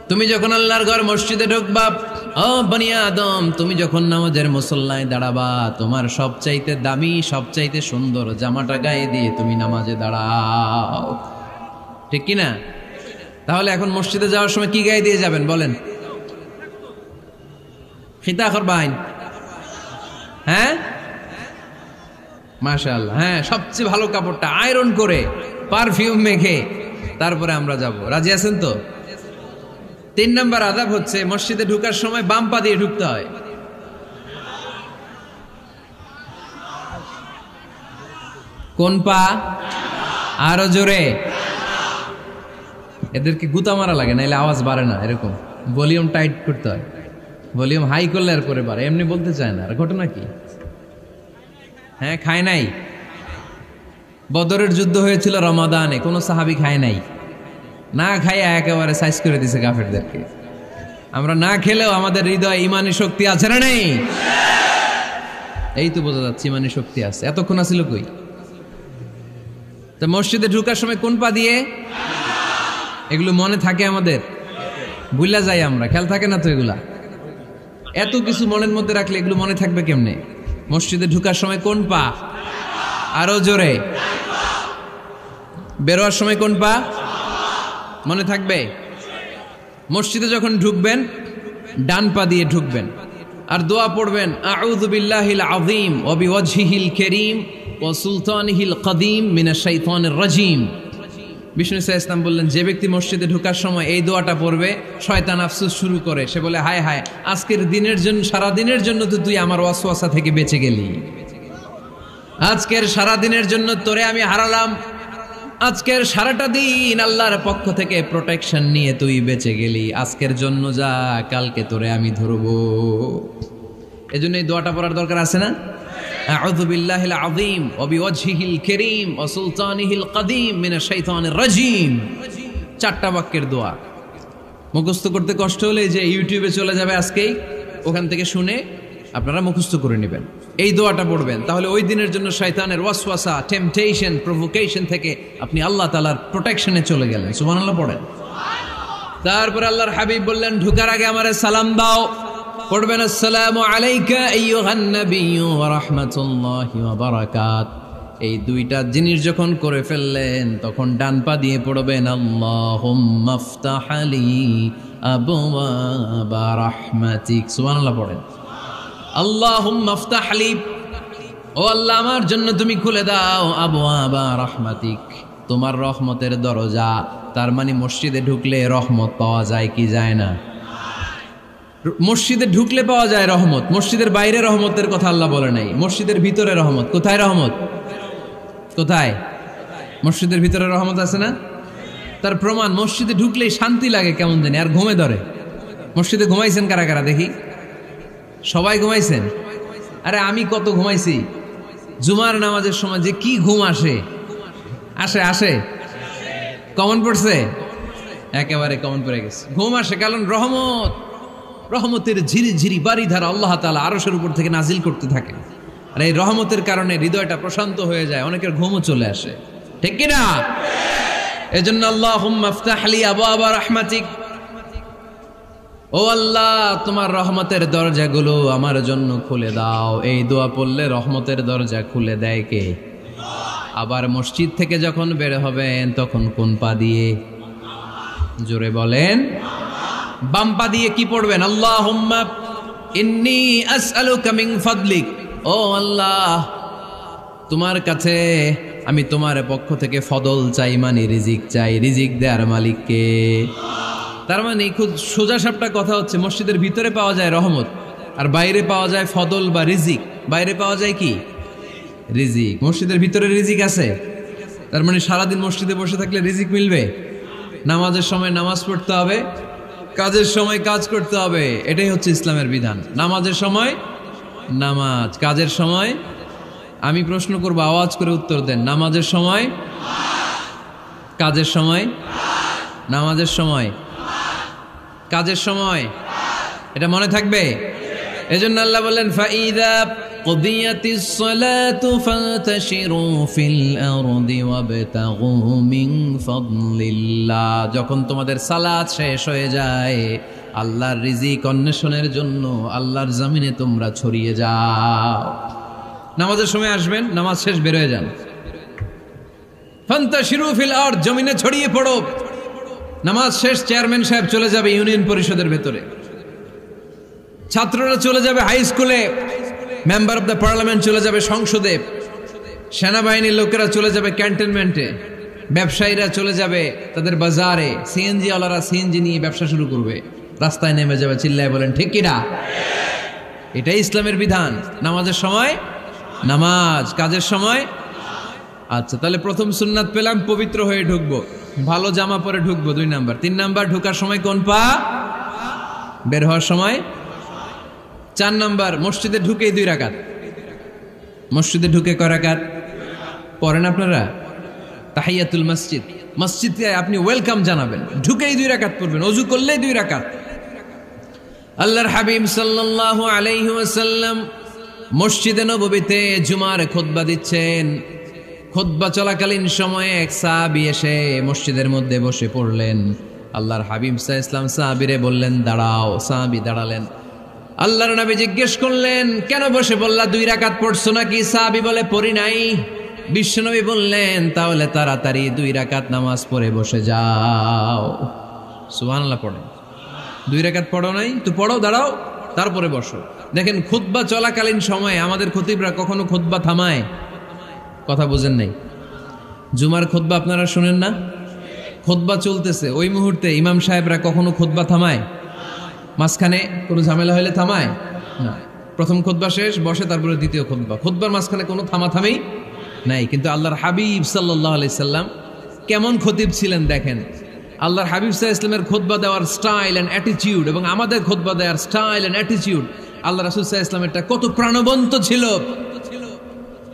A: তুমি যখন আল্লাহর ঘর মসজিদে ঢুকবা, ও বনি আদম, তুমি যখন নামাজের মুসল্লায় দাঁড়াবা, তোমার সবচাইতে দামি, সবচাইতে সুন্দর জামাটা গায়ে দিয়ে তুমি নামাজে দাঁড়াও। ঠিক কি না? তাহলে এখন মসজিদে যাওয়ার সময় কি গায়ে দিয়ে যাবেন বলেন? খিতা করবাইন? হ্যাঁ, মাশাআল্লাহ। হ্যাঁ, সবচেয়ে ভালো কাপড়টা আয়রন করে পারফিউম মেখে তারপরে আমরা যাব। রাজি আছেন তো? 3 নম্বর আদব হচ্ছে মসজিদে ঢোকার সময় বাম পা দিয়ে ঢুকতে হয়। কোন পা? আরো জোরে। এদেরকে গুতা মারা লাগে, নাইলে আওয়াজ বাড়ে না। এরকম ভলিউম টাইট করতে হয়, ভলিউম হাই করলে আর পরে বাড়ে, এমনি বলতে চায় না। আর ঘটনা কি? হ্যাঁ, খায় নাই। বদরের যুদ্ধ হয়েছিল রমাদানে, কোনো সাহাবী খায় নাই, না খাইয়া একেবারে সাইজ করে দিছে কাফেরদেরকে। আমরা না খেলেও আমাদের হৃদয়ে ইমানি শক্তি আছে না নেই? এই তো বোঝা যাচ্ছে ইমানি শক্তি আছে। এতক্ষণ আছিল কই? তো মসজিদে ঢোকার সময় কোন পা দিয়ে? এগুলো মনে থাকে আমাদের? ভুলা যাই আমরা, খেয়াল থাকে না তো এগুলা? এত কিছু মনের মধ্যে রাখলে এগুলো মনে থাকবে কেমনে? মসজিদে ঢোকার সময় কোন পা? আরো জোরে। বেরোয়ার সময় কোন পা? মনে থাকবে? মসজিদে যখন ঢুকবেন ডান পা দিয়ে ঢুকবেন, আর দোয়া পড়বেন, আউযু বিল্লাহিল আযীম ওয়া বিওয়াজহিল কারীম ওয়া সুলতানিহিল কদীম মিনাশ শাইতানির রাজীম। বিষ্ণু সাল্লাল্লাহু আলাইহি ওয়াসাল্লাম বললেন, যে ব্যক্তি মসজিদে ঢোকার সময় এই দোয়াটা পড়বে, শয়তান আফসোস শুরু করে। সে বলে, হায় হায়, আজকের দিনের জন্য, সারা দিনের জন্য তো তুই আমার ওয়াসওয়াসা থেকে বেঁচে গেলি। আজকের সারা দিনের জন্য তোরে আমি হারালাম, আজকের সারাটা দিন আল্লাহর পক্ষ থেকে প্রোটেকশন নিয়ে তুই বেঁচে গেলি। আজকের জন্য যা, কালকে তোরে আমি ধরবো। এজন্য এই দোয়াটা পড়ার দরকার আছে না? আউযু বিল্লাহিল আযীম ওয়া বিওয়াজহিল কারীম ওয়া সুলতানিহিল কাদীম মিনাশ শাইতানির রাজীম। 4টা বাক্যের দোয়া। মুখস্থ করতে কষ্ট হলে যে ইউটিউবে চলে যাবে আজকেই, ওখান থেকে শুনে আপনারা মুখস্থ করে নেবেন, এই দোয়াটা পড়বেন। তাহলে ওই দিনের জন্য শয়তানের ওয়াসওয়াসা, টেম্পটেশন, প্রভোকেশন থেকে আপনি আল্লাহ তাআলার প্রোটেকশনে চলে গেলেন। সুবহানাল্লাহ পড়েন। তারপর আল্লাহর হাবিব বললেন, ঢোকার আগে আমারে সালাম দাও। পড়বেন, আসসালামু আলাইকা আইয়ুহান নাবিয়্যু ওয়া রাহমাতুল্লাহি ওয়া বারাকাত। এই 2টা জিনিস যখন করে ফেললেন, তখন ডান পা দিয়ে পড়বেন, আল্লাহুম্মা আফতাহ লি আবওয়াবা রাহমাতিক। সুবহানাল্লাহ পড়েন। আল্লাহুম্মা আফতাহ লি, ও আল্লাহ আমার জন্য তুমি খুলে দাও আবওয়াবা রাহমাতিক, তোমার রহমতের দরজা। তার মানে মসজিদে ঢুকলে রহমত পাওয়া যায় কি যায় না? মসজিদে ঢুকলে পাওয়া যায় রহমত, মসজিদের বাইরে রহমতের কথা আল্লাহ বলে নাই। মসজিদের ভিতরে রহমত। কোথায় রহমত? কোথায়? মসজিদের ভিতরে রহমত আছে না? তার প্রমাণ, মসজিদে ঢুকলেই শান্তি লাগে কেমন জানি, আর ঘুমে ধরে। মসজিদে ঘুমাইছেন কারা কারা দেখি? সবাই ঘুমাইছেন? আরে আমি কত ঘুমাইছি। জুমার নামাজের সময় যে কি ঘুম আসে, আসে আসে কমন পড়ছে, একেবারে কমন পড়ে গেছে। ঘুম আসে কারণ রহমত, রহমতের ঝিরি ঝিরি বাড়ি ধারা আল্লাহ তাআলা আরশের উপর থেকে নাজিল করতে থাকে। আর এই রহমতের কারণে হৃদয়টা প্রশান্ত হয়ে যায়, অনেকের ঘুমও চলে আসে, ঠিক কি না? এজন্য আল্লাহুম্মা আফতাহ লি আবওয়াবা রাহমাতিক, ও আল্লাহ তোমার রহমতের দরজাগুলো আমার জন্য খুলে দাও। এই দোয়া পড়লে রহমতের দরজা খুলে দেয় কে? আবার মসজিদ থেকে যখন বের হবেন তখন কোন পা দিয়ে? জোরে বলেন। বাম পা দিয়ে কি পড়বেন? আল্লাহুম্মা ইন্নী আসআলুকা মিন ফাদলিক, ও আল্লাহ তোমার কাছে আমি তোমার পক্ষ থেকে ফদল চাই, মানে রিজিক চাই। রিজিক দেওয়ার মালিক কে? তার মানে খুব সোজা সাপটা কথা হচ্ছে, মসজিদের ভিতরে পাওয়া যায় রহমত, আর বাইরে পাওয়া যায় ফদল বা রিজিক। বাইরে পাওয়া যায় কি? রিজিক। মসজিদের ভিতরে রিজিক আছে। তার মানে সারাদিন মসজিদে বসে থাকলে রিজিক মিলবে? নামাজের সময় নামাজ পড়তে হবে, কাজের সময় কাজ করতে হবে। এটাই হচ্ছে ইসলামের বিধান। নামাজের সময় নামাজ, কাজের সময়। আমি প্রশ্ন করব, আওয়াজ করে উত্তর দেন। নামাজের সময়, কাজের সময়, নামাজের সময়, কাজের সময়। এটা মনে থাকবে। এজন্য আল্লাহ বললেন, ফাইদা কুদিয়াতিস সালাতু ফান্তাশিরু ফিল আরদি ওয়াবতাগু মিন ফাদলিল্লাহ। যখন তোমাদের সালাত শেষ হয়ে যায়, আল্লাহর রিজিক অন্বেষণের জন্য আল্লাহর জমিনে তোমরা ছড়িয়ে যাও। নামাজের সময় আসবেন, নামাজ শেষ বের হয়ে যান। ফান্তাশিরু ফিল আরদ, জমিনে ছড়িয়ে পড়ো। নামাজ শেষ, চেয়ারম্যান সাহেব চলে যাবে ইউনিয়ন পরিষদের ভেতরে, ছাত্ররা চলে যাবে হাই স্কুলে, মেম্বার অব দ্য পার্লামেন্ট চলে যাবে সংসদে, সেনাবাহিনীর লোকেরা চলে যাবে ক্যান্টনমেন্টে, ব্যবসায়ীরা চলে যাবে তাদের বাজারে, সিএনজি ওয়ালারা সিএনজি নিয়ে ব্যবসা শুরু করবে, রাস্তায় নেমে যাবে, চিল্লায় বলেন ঠিক কিনা? এটাই ইসলামের বিধান। নামাজের সময় নামাজ, কাজের সময়। আচ্ছা, তাহলে প্রথম সুন্নাত পেলাম, পবিত্র হয়ে ঢুকবো, ভালো জামা পরে ঢুকবো 2 নাম্বার। 3 নাম্বার, ঢোকার সময় কোন পা? বের হওয়ার সময়। 4 নাম্বার, মসজিদে ঢুকেই 2 রাকাত। মসজিদে ঢুকে কয় রাকাত পড়েন আপনারা? তাহিয়াতুল মসজিদ। মসজিদে আপনি ওয়েলকাম জানাবেন, ঢুকেই 2 রাকাত পড়বেন, ওযু করলেই 2 রাকাত। আল্লাহর হাবিব সাল্লাল্লাহু আলাইহি ওয়াসাল্লাম মসজিদে নববীতে জুমার খুতবা দিচ্ছেন। খুতবা চলাকালীন সময়ে এক সাহাবী এসে মসজিদের মধ্যে বসে পড়লেন। আল্লাহর হাবিব সাল্লাল্লাহু আলাইহি ওয়াসাল্লাম সাহাবীরে বললেন, দাঁড়াও। সাহাবী দাঁড়ালেন। আল্লাহর নবী জিজ্ঞেস করলেন, কেন বসে বললা? 2 রাকাত পড়ছো নাকি? সাহাবী বলে, পড়ি নাই। বিশ্বনবী বললেন, তাহলে তাড়াতাড়ি 2 রাকাত নামাজ পড়ে বসে যাও। সুবহানাল্লাহ পড়েন। 2 রাকাত পড়ো নাই তো পড়ো, দাঁড়াও, তারপরে বসো। দেখেন, খুতবা চলাকালীন সময়ে আমাদের খতিবরা কখনো খুতবা থামায়? কথা বুঝেন নাই? জুমার খুতবা আপনারা শুনেন না? খুতবা চলতেছে, ওই মুহূর্তে ইমাম সাহেবরা কখনো খুতবা থামায়? মাঝখানে কোনো ঝামেলা হলে থামায় না। প্রথম খুতবা শেষ, বসে, তারপরে দ্বিতীয় খুতবা। খুতবার মাঝখানে কোনো থামাথামি নাই। কিন্তু আল্লাহর হাবিব সাল্লাল্লাহু আলাইহি সাল্লাম কেমন খতিব ছিলেন দেখেন। আল্লাহর হাবিব সাল্লাল্লাহু আলাইহি সাল্লামের খুতবা দেওয়ার স্টাইল এন্ড অ্যাটিটিউড এবং আমাদের খুতবা দেওয়ার স্টাইল এন্ড অ্যাটিটিউড আল্লাহ রাসূল সাল্লাল্লাহু আলাইহি ওয়াসাল্লামেরটা কত প্রাণবন্ত ছিল।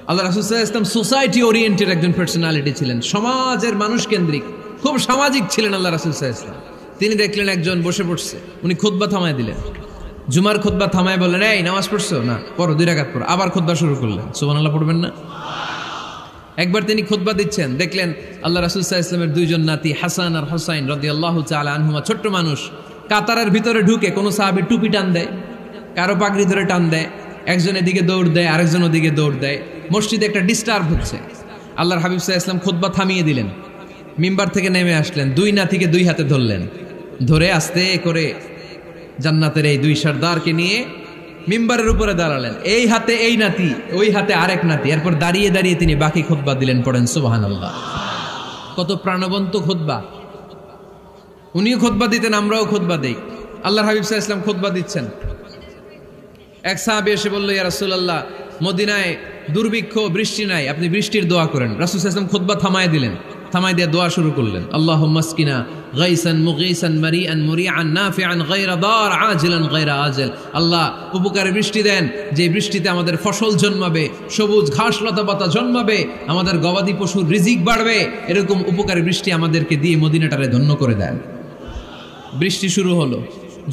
A: আল্লাহ রাসূল সাল্লাল্লাহু আলাইহি ওয়াসাল্লাম সোসাইটি ওরিয়েন্টেড একজন পার্সোনালিটি ছিলেন, সমাজের মানুষ কেন্দ্রিক, খুব সামাজিক ছিলেন আল্লাহ রাসূল সাল্লাল্লাহু আলাইহি ওয়াসাল্লাম। তিনি দেখলেন একজন বসে পড়ছে, উনি খুতবা থামায় দিলেন, জুমার খুতবা থামায় বললেন, এই নামাজ পড়ছো না, পড়ো 2 রাকাত পড়ো। আবার খুতবা শুরু করলেন, সুবহানাল্লাহ পড়বেন না? একবার তিনি খুতবা দিচ্ছেন, দেখলেন আল্লাহ রাসূল সাল্লাল্লাহু আলাইহি ওয়াসাল্লামের 2 জন নাতি হাসান আর হুসাইন রাদিয়াল্লাহু তাআলা আনহুমা, ছোট্ট মানুষ, কাতারের ভিতরে ঢুকে কোন সাহাবী টুপি টান দেয়, কারো পাগড়ি ধরে টান দেয়, একজন এদিকে দৌড় দেয়, আরেকজন ওদিকে দৌড় দেয়। মসজিদে একটা ডিস্টার্ব হচ্ছে। আল্লাহর হাবিব সাল্লাল্লাহু আলাইহি ওয়াসাল্লাম খুতবা থামিয়ে দিলেন, মিম্বার থেকে নেমে আসলেন, 2 নাতিকে 2 হাতে ধরলেন, ধরে আস্তে করে জান্নাতের এই 2 সর্দারকে নিয়ে মিম্বারের উপরে দাঁড়ালেন। এই হাতে এই নাতি, ওই হাতে আরেক নাতি। এরপর দাঁড়িয়ে দাঁড়িয়ে তিনি বাকি খুতবা দিলেন। পড়েন সুবহানাল্লাহ। কত প্রাণবন্ত খুতবা। উনিও খুতবা দিতেন, আমরাও খুতবা দেই। আল্লাহর হাবিব সাল্লাল্লাহু আলাইহি ওয়াসাল্লাম খুতবা দিচ্ছেন, এক সাহাবী এসে বলল, ইয়া রাসূলুল্লাহ, মদিনায় দুর্ভিক্ষ, বৃষ্টি নাই, আপনি বৃষ্টির দোয়া করেন। রাসূল সাল্লাল্লাহু আলাইহি ওয়াসাল্লাম খুতবা থামায় দিলেন, থামায় দিয়ে দোয়া শুরু করলেন, আল্লাহুম্মা আসকিনা গাইসান মুগীসান মারিআন মুরিআন নাফিআন গায়রা দার আজিলান গায়রা আজল। আল্লাহ, উপকারে বৃষ্টি দেন, যে বৃষ্টিতে আমাদের ফসল জন্মাবে, সবুজ ঘাস লতা পাতা জন্মাবে, আমাদের গবাদি পশুর রিজিক বাড়বে, এরকম উপকারে বৃষ্টি আমাদেরকে দিয়ে মদিনাটারে ধন্য করে দেন। বৃষ্টি শুরু হলো,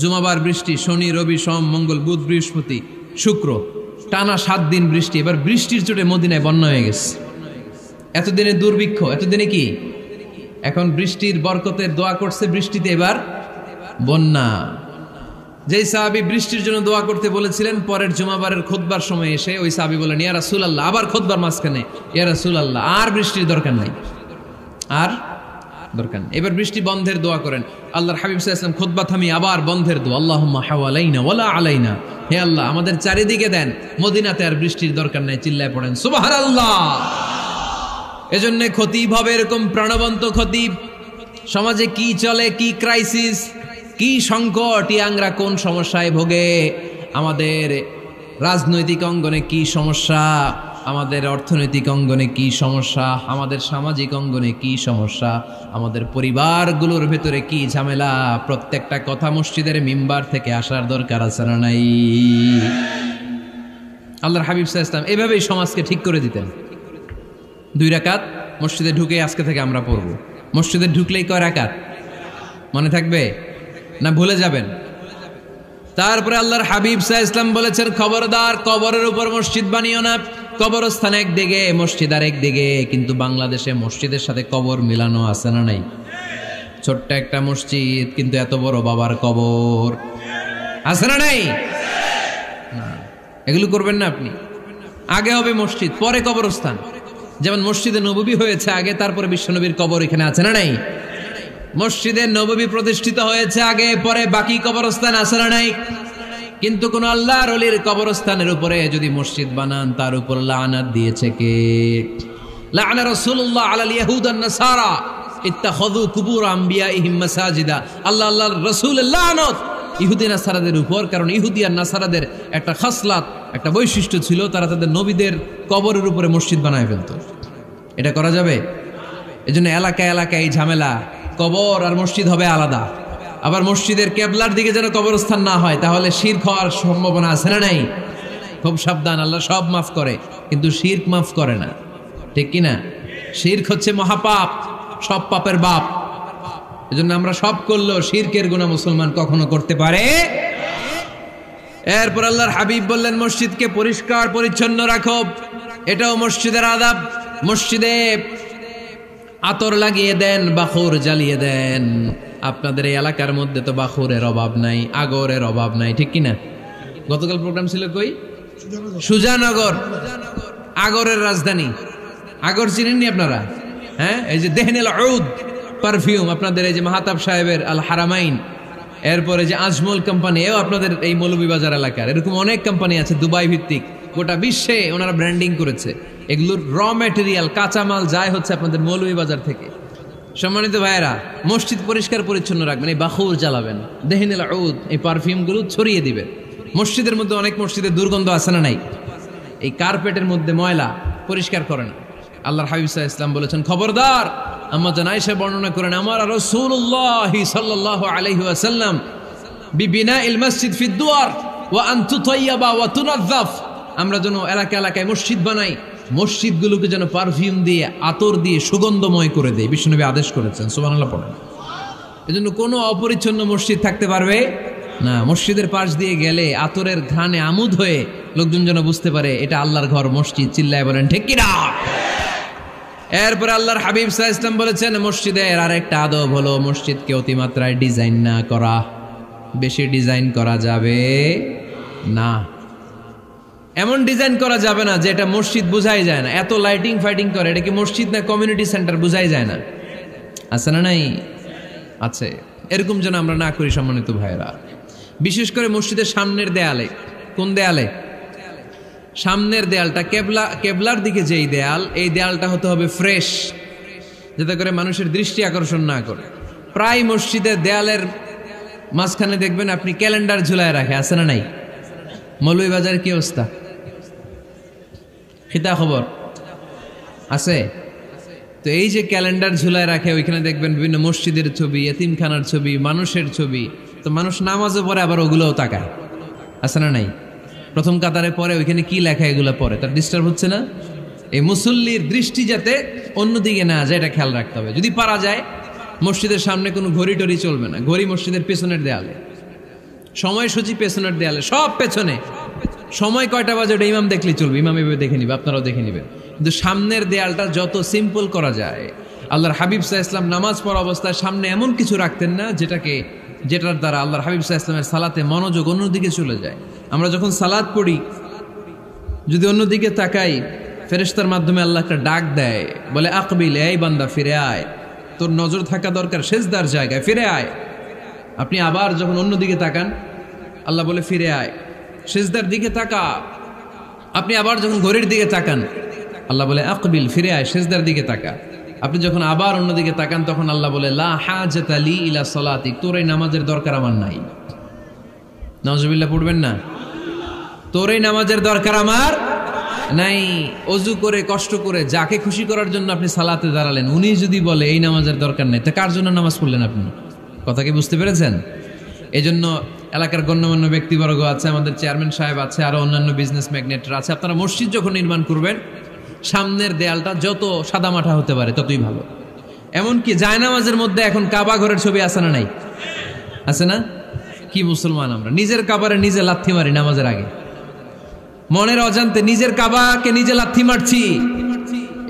A: জুমাবার বৃষ্টি, শনি রবি সোম মঙ্গল বুধ বৃহস্পতি শুক্র, টানা 7 দিন বৃষ্টি। এবার বৃষ্টির চোটে মদিনায় বন্যা হয়ে গেছে। এতদিনে দুর্ভিক্ষ, এতদিনে কি? এখন বৃষ্টির বরকতের দোয়া করছে, বৃষ্টিতে এবার বন্যা। যেই সাহাবী বৃষ্টির জন্য দোয়া করতে বলেছিলেন, পরের জুমাবারের খুতবার সময় এসে ওই সাহাবী বলেন, ইয়া রাসূলুল্লাহ, আবার খুতবার মাঝখানে, ইয়া রাসূলুল্লাহ, আর বৃষ্টির দরকার নাই, আর দরকার নেই, এবার বৃষ্টি বন্ধের দোয়া করেন। আল্লাহর হাবিব সাল্লাল্লাহু আলাইহি ওয়াসাল্লাম খুতবা থামিয়ে আবার বন্ধের দোয়া, আল্লাহুম্মা হাওয়ালাইনা ওয়ালা আলাইনা, হে আল্লাহ আমাদের চারিদিকে দেন, মদিনাতে আর বৃষ্টির দরকার নাই। চিল্লায় পড়েন সুবহানাল্লাহ। এজন্য খতিব হবে এরকম প্রাণবন্ত খতিব। সমাজে কি চলে, কি ক্রাইসিস, কি সংকট, ইয়াংরা কোন সমস্যায় ভোগে, আমাদের রাজনৈতিক অঙ্গনে কি সমস্যা, আমাদের অর্থনৈতিক অঙ্গনে কি সমস্যা, আমাদের সামাজিক অঙ্গনে কি সমস্যা, আমাদের পরিবারগুলোর ভেতরে কি ঝামেলা, প্রত্যেকটা কথা মসজিদের মিম্বার থেকে আসার দরকার আছে না নাই? আল্লাহর হাবিব সাল্লাল্লাহু আলাইহি ওয়াসাল্লাম এভাবেই সমাজকে ঠিক করে দিতেন। 2 রাকাত মসজিদে ঢুকে আজকে থেকে আমরা পড়ব। মসজিদে ঢুকলেই কয় রাকাত মনে থাকবে না ভুলে যাবেন? তারপরে আল্লাহর হাবিব সাল্লাল্লাহু আলাইহি ওয়াসাল্লাম বলেছেন, খবরদার কবরের উপর মসজিদ বানিও না। কবরস্থান একদিকে, মসজিদ আর একদিকে। কিন্তু বাংলাদেশে মসজিদের সাথে কবর মিলানো আছে না নাই? ছোট্ট একটা মসজিদ, কিন্তু এত বড় বাবার কবর আছে না নাই? না, এগুলো করবেন না আপনি। আগে হবে মসজিদ, পরে কবরস্থান। যেমন মসজিদে নববী হয়েছে আগে, তারপরে বিশ্বনবীর কবর এখানে আছে না নাই? মসজিদে নববী প্রতিষ্ঠিত হয়েছে আগে, পরে বাকি কবরস্থান আছে না নাই? কিন্তু কোন আল্লাহর ওলির কবরস্থানের উপরে যদি মসজিদ বানান, তার উপর লানাত দিয়েছে কে? লাআনা রাসূলুল্লাহ আলাল ইয়াহুদ ওয়ান নাসারা ইত্তাখাযু কুবুর আমবিয়াইহিম মাসাজিদা। আল্লাহর রাসূলের লানত ইহুদি নাসারাদের উপর, কারণ ইহুদি আর নাসারাদের একটা খাসলাত, একটা বৈশিষ্ট্য ছিল, তারা তাদের নবীদের কবরের উপরে মসজিদ বানায় ফেলতো। এটা করা যাবে? এজন্য এলাকায় এলাকায় এই ঝামেলা, কবর আর মসজিদ হবে আলাদা। আবার মসজিদের কেবলার দিকে যেন কবরস্থান না হয়, তাহলে শিরক হওয়ার সম্ভাবনা আছে না নাই? খুব সাবধান, আল্লাহ সব মাফ করে কিন্তু শিরক মাফ করে না, ঠিক কি না? শিরক হচ্ছে মহাপাপ, সব পাপের বাপ। এজন্য আমরা সব করলেও শিরকের গুনাহ মুসলমান কখনো করতে পারে। এরপর আল্লাহর হাবিব বললেন, মসজিদকে পরিষ্কার পরিচ্ছন্ন রাখো, এটাও মসজিদের আদাব। মসজিদে আতর লাগিয়ে দেন, বাখুর জ্বালিয়ে দেন। আপনাদের এই এলাকার মধ্যে তো বাখুরের অভাব নাই, আগরের অভাব নাই, ঠিক কিনা? গতকাল প্রোগ্রাম ছিল কই? সুজানগর, আগরের রাজধানী। আগর চিনেননি আপনারা? হ্যাঁ, এই যে দেহনেল উদ পারফিউম, আপনাদের এই যে মাহাতাব সাহেবের আল হারামাইন, এরপরে যে আজমল কোম্পানি, এও আপনাদের এই মৌলভীবাজার এলাকার। এরকম অনেক কোম্পানি আছে দুবাই ভিত্তিক, গোটা বিশ্বে ওনারা ব্র্যান্ডিং করেছে। এগুলোর র ম্যাটেরিয়াল, কাঁচামাল যায় হচ্ছে আপনাদের মৌলভীবাজার থেকে। সম্মানিত ভাইয়েরা, মসজিদ পরিষ্কার পরিচ্ছন্ন রাখবেন, এই বাখুর জ্বালাবেন, দেহনেল উদ, এই পারফিউমগুলো ছড়িয়ে দিবেন। মসজিদের মধ্যে অনেক মসজিদে দুর্গন্ধ আছে না নাই? এই কার্পেটের মধ্যে ময়লা, পরিষ্কার করেন। আল্লাহর হাবিব সাল্লাল্লাহু আলাইহি ওয়াসাল্লাম বলেছেন, খবরদার। আম্মা জান আয়েশা বর্ণনা করেন, আমার রাসূলুল্লাহ সাল্লাল্লাহু আলাইহি ওয়াসাল্লাম বিবিনাইল মসজিদ ফি দুয়ার, ওয়া আন তুতাইয়াবা ওয়া তুনাজ্জাফ, আমরা যেন এলাকা এলাকায় মসজিদ বানাই, মসজিদগুলোকে যেন পারফিউম দিয়ে আতর দিয়ে সুগন্ধময় করে দেয়, বিশ্বনবী আদেশ করেছেন। সুবহানাল্লাহ পড়েন। এজন্য কোনো অপরিচ্ছন্ন মসজিদ থাকতে পারবে না। মসজিদের পাশ দিয়ে গেলে আতরের ঘ্রাণে আমোদ হয়ে লোকজন যেন বুঝতে পারে এটা আল্লাহর ঘর, মসজিদ। চিল্লায় বলেন ঠিক কিনা? এরপরে আল্লাহর হাবিব সাল্লাল্লাহু আলাইহি ওয়াসাল্লাম বলেছেন মসজিদের আরেকটা আদব হলো মসজিদকে অতিমাত্রায় ডিজাইন না করা। বেশি ডিজাইন করা যাবে না। এমন ডিজাইন করা যাবে না যে এটা মসজিদ বোঝাই যায় না। এত লাইটিং ফাইটিং করে, এটা কি মসজিদ না কমিউনিটি সেন্টার বোঝাই যায় না। আছে না নাই? আছে। এরকম যেন আমরা না করি সম্মানিত ভাইয়েরা। বিশেষ করে মসজিদের সামনের দেয়ালে। কোন দেয়ালে? সামনের দেয়ালটা কেবলার দিকে যেই দেয়াল, এই দেয়ালটা হতে হবে ফ্রেশ, যাতে করে মানুষের দৃষ্টি আকর্ষণ না করে। প্রায় মসজিদের দেয়ালের মাঝখানে দেখবেন আপনি ক্যালেন্ডার ঝুলায় রাখে, আছে না নাই? মৌলভীবাজার কি অবস্থা? খিতা খবর আছে? তো এই যে ক্যালেন্ডার ঝুলায় রাখে, ওইখানে দেখবেন বিভিন্ন মসজিদের ছবি, এতিমখানার ছবি, মানুষের ছবি। তো মানুষ নামাজও পড়ে আবার ওগুলোও তাকায়, আছে না নাই? প্রথম কাতারে পরে ওইখানে কি লেখা এগুলো পরে, তার ডিস্টার্ব হচ্ছে না? এই মুসল্লির দৃষ্টি যাতে অন্যদিকে না যায়, এটা খেয়াল রাখতে হবে। যদি পারা যায় মসজিদের সামনে কোনো ঘড়ি টড়ি চলবে না। ঘড়ি মসজিদের পেছনের দেয়ালে, সময়সূচি পেছনের দেয়ালে, সব পেছনে। সময় কয়টা বাজে ওটা ইমাম দেখলেই চলবে, ইমাম এভাবে দেখে নিবে, আপনারাও দেখে নিবেন। কিন্তু সামনের দেয়ালটা যত সিম্পল করা যায়। আল্লাহর হাবিব সাল্লাল্লাহু আলাইহি ওয়াসাল্লাম নামাজ পড়া অবস্থায় সামনে এমন কিছু রাখতেন না যেটার দ্বারা আল্লাহর হাবিব সাল্লাল্লাহু আলাইহি ওয়াসাল্লামের সালাতে মনোযোগ অন্যদিকে চলে যায়। আমরা যখন সালাত পড়ি, যদি অন্যদিকে তাকাই, ফেরেশতার মাধ্যমে আল্লাহ একটা ডাক দেয়, বলে আকবিল, এই বান্দা ফিরে আয়, তোর নজর থাকা দরকার সিজদার জায়গায়, ফিরে আয়। আপনি আবার যখন অন্যদিকে তাকান, আল্লাহ বলে ফিরে আয়, সিজদার দিকে তাকা। আপনি আবার যখন ঘড়ির দিকে তাকান, আল্লাহ বলে আকবিল, ফিরে আয়, সিজদার দিকে তাকা। আপনি যখন আবার অন্যদিকে তাকান, তখন আল্লাহ বলে লা হাজাতা লি ইলা সালাতিক, তোর এই নামাজের দরকার আমার নাই। নাউজুবিল্লাহ পড়বেন না? তোর এই নামাজের দরকার আমার নাই। অজু করে কষ্ট করে যাকে খুশি করার জন্য আপনি সালাতে দাঁড়ালেন, উনি যদি বলে এই নামাজের দরকার নাই, তা কার জন্য নামাজ পড়লেন আপনি? কথা কি বুঝতে পেরেছেন? এই জন্য এলাকার গণ্যমান্য ব্যক্তিবর্গ আছে, আমাদের চেয়ারম্যান সাহেব আছে, আরো অন্যান্য বিজনেস ম্যাগনেটরা আছে। আপনারা মসজিদ যখন নির্মাণ করবেন, সামনের দেয়ালটা যত সাদামাটা হতে পারে ততই ভালো। এমনকি জায়নামাজের মধ্যে এখন কাবা ঘরের ছবি আছে না নাই? আছে না? কি মুসলমান আমরা, নিজের কাবারে নিজে লাথি মারি নামাজের আগে, মনের অজান্তে নিজের কাবাকে নিজে লাথি মারছি।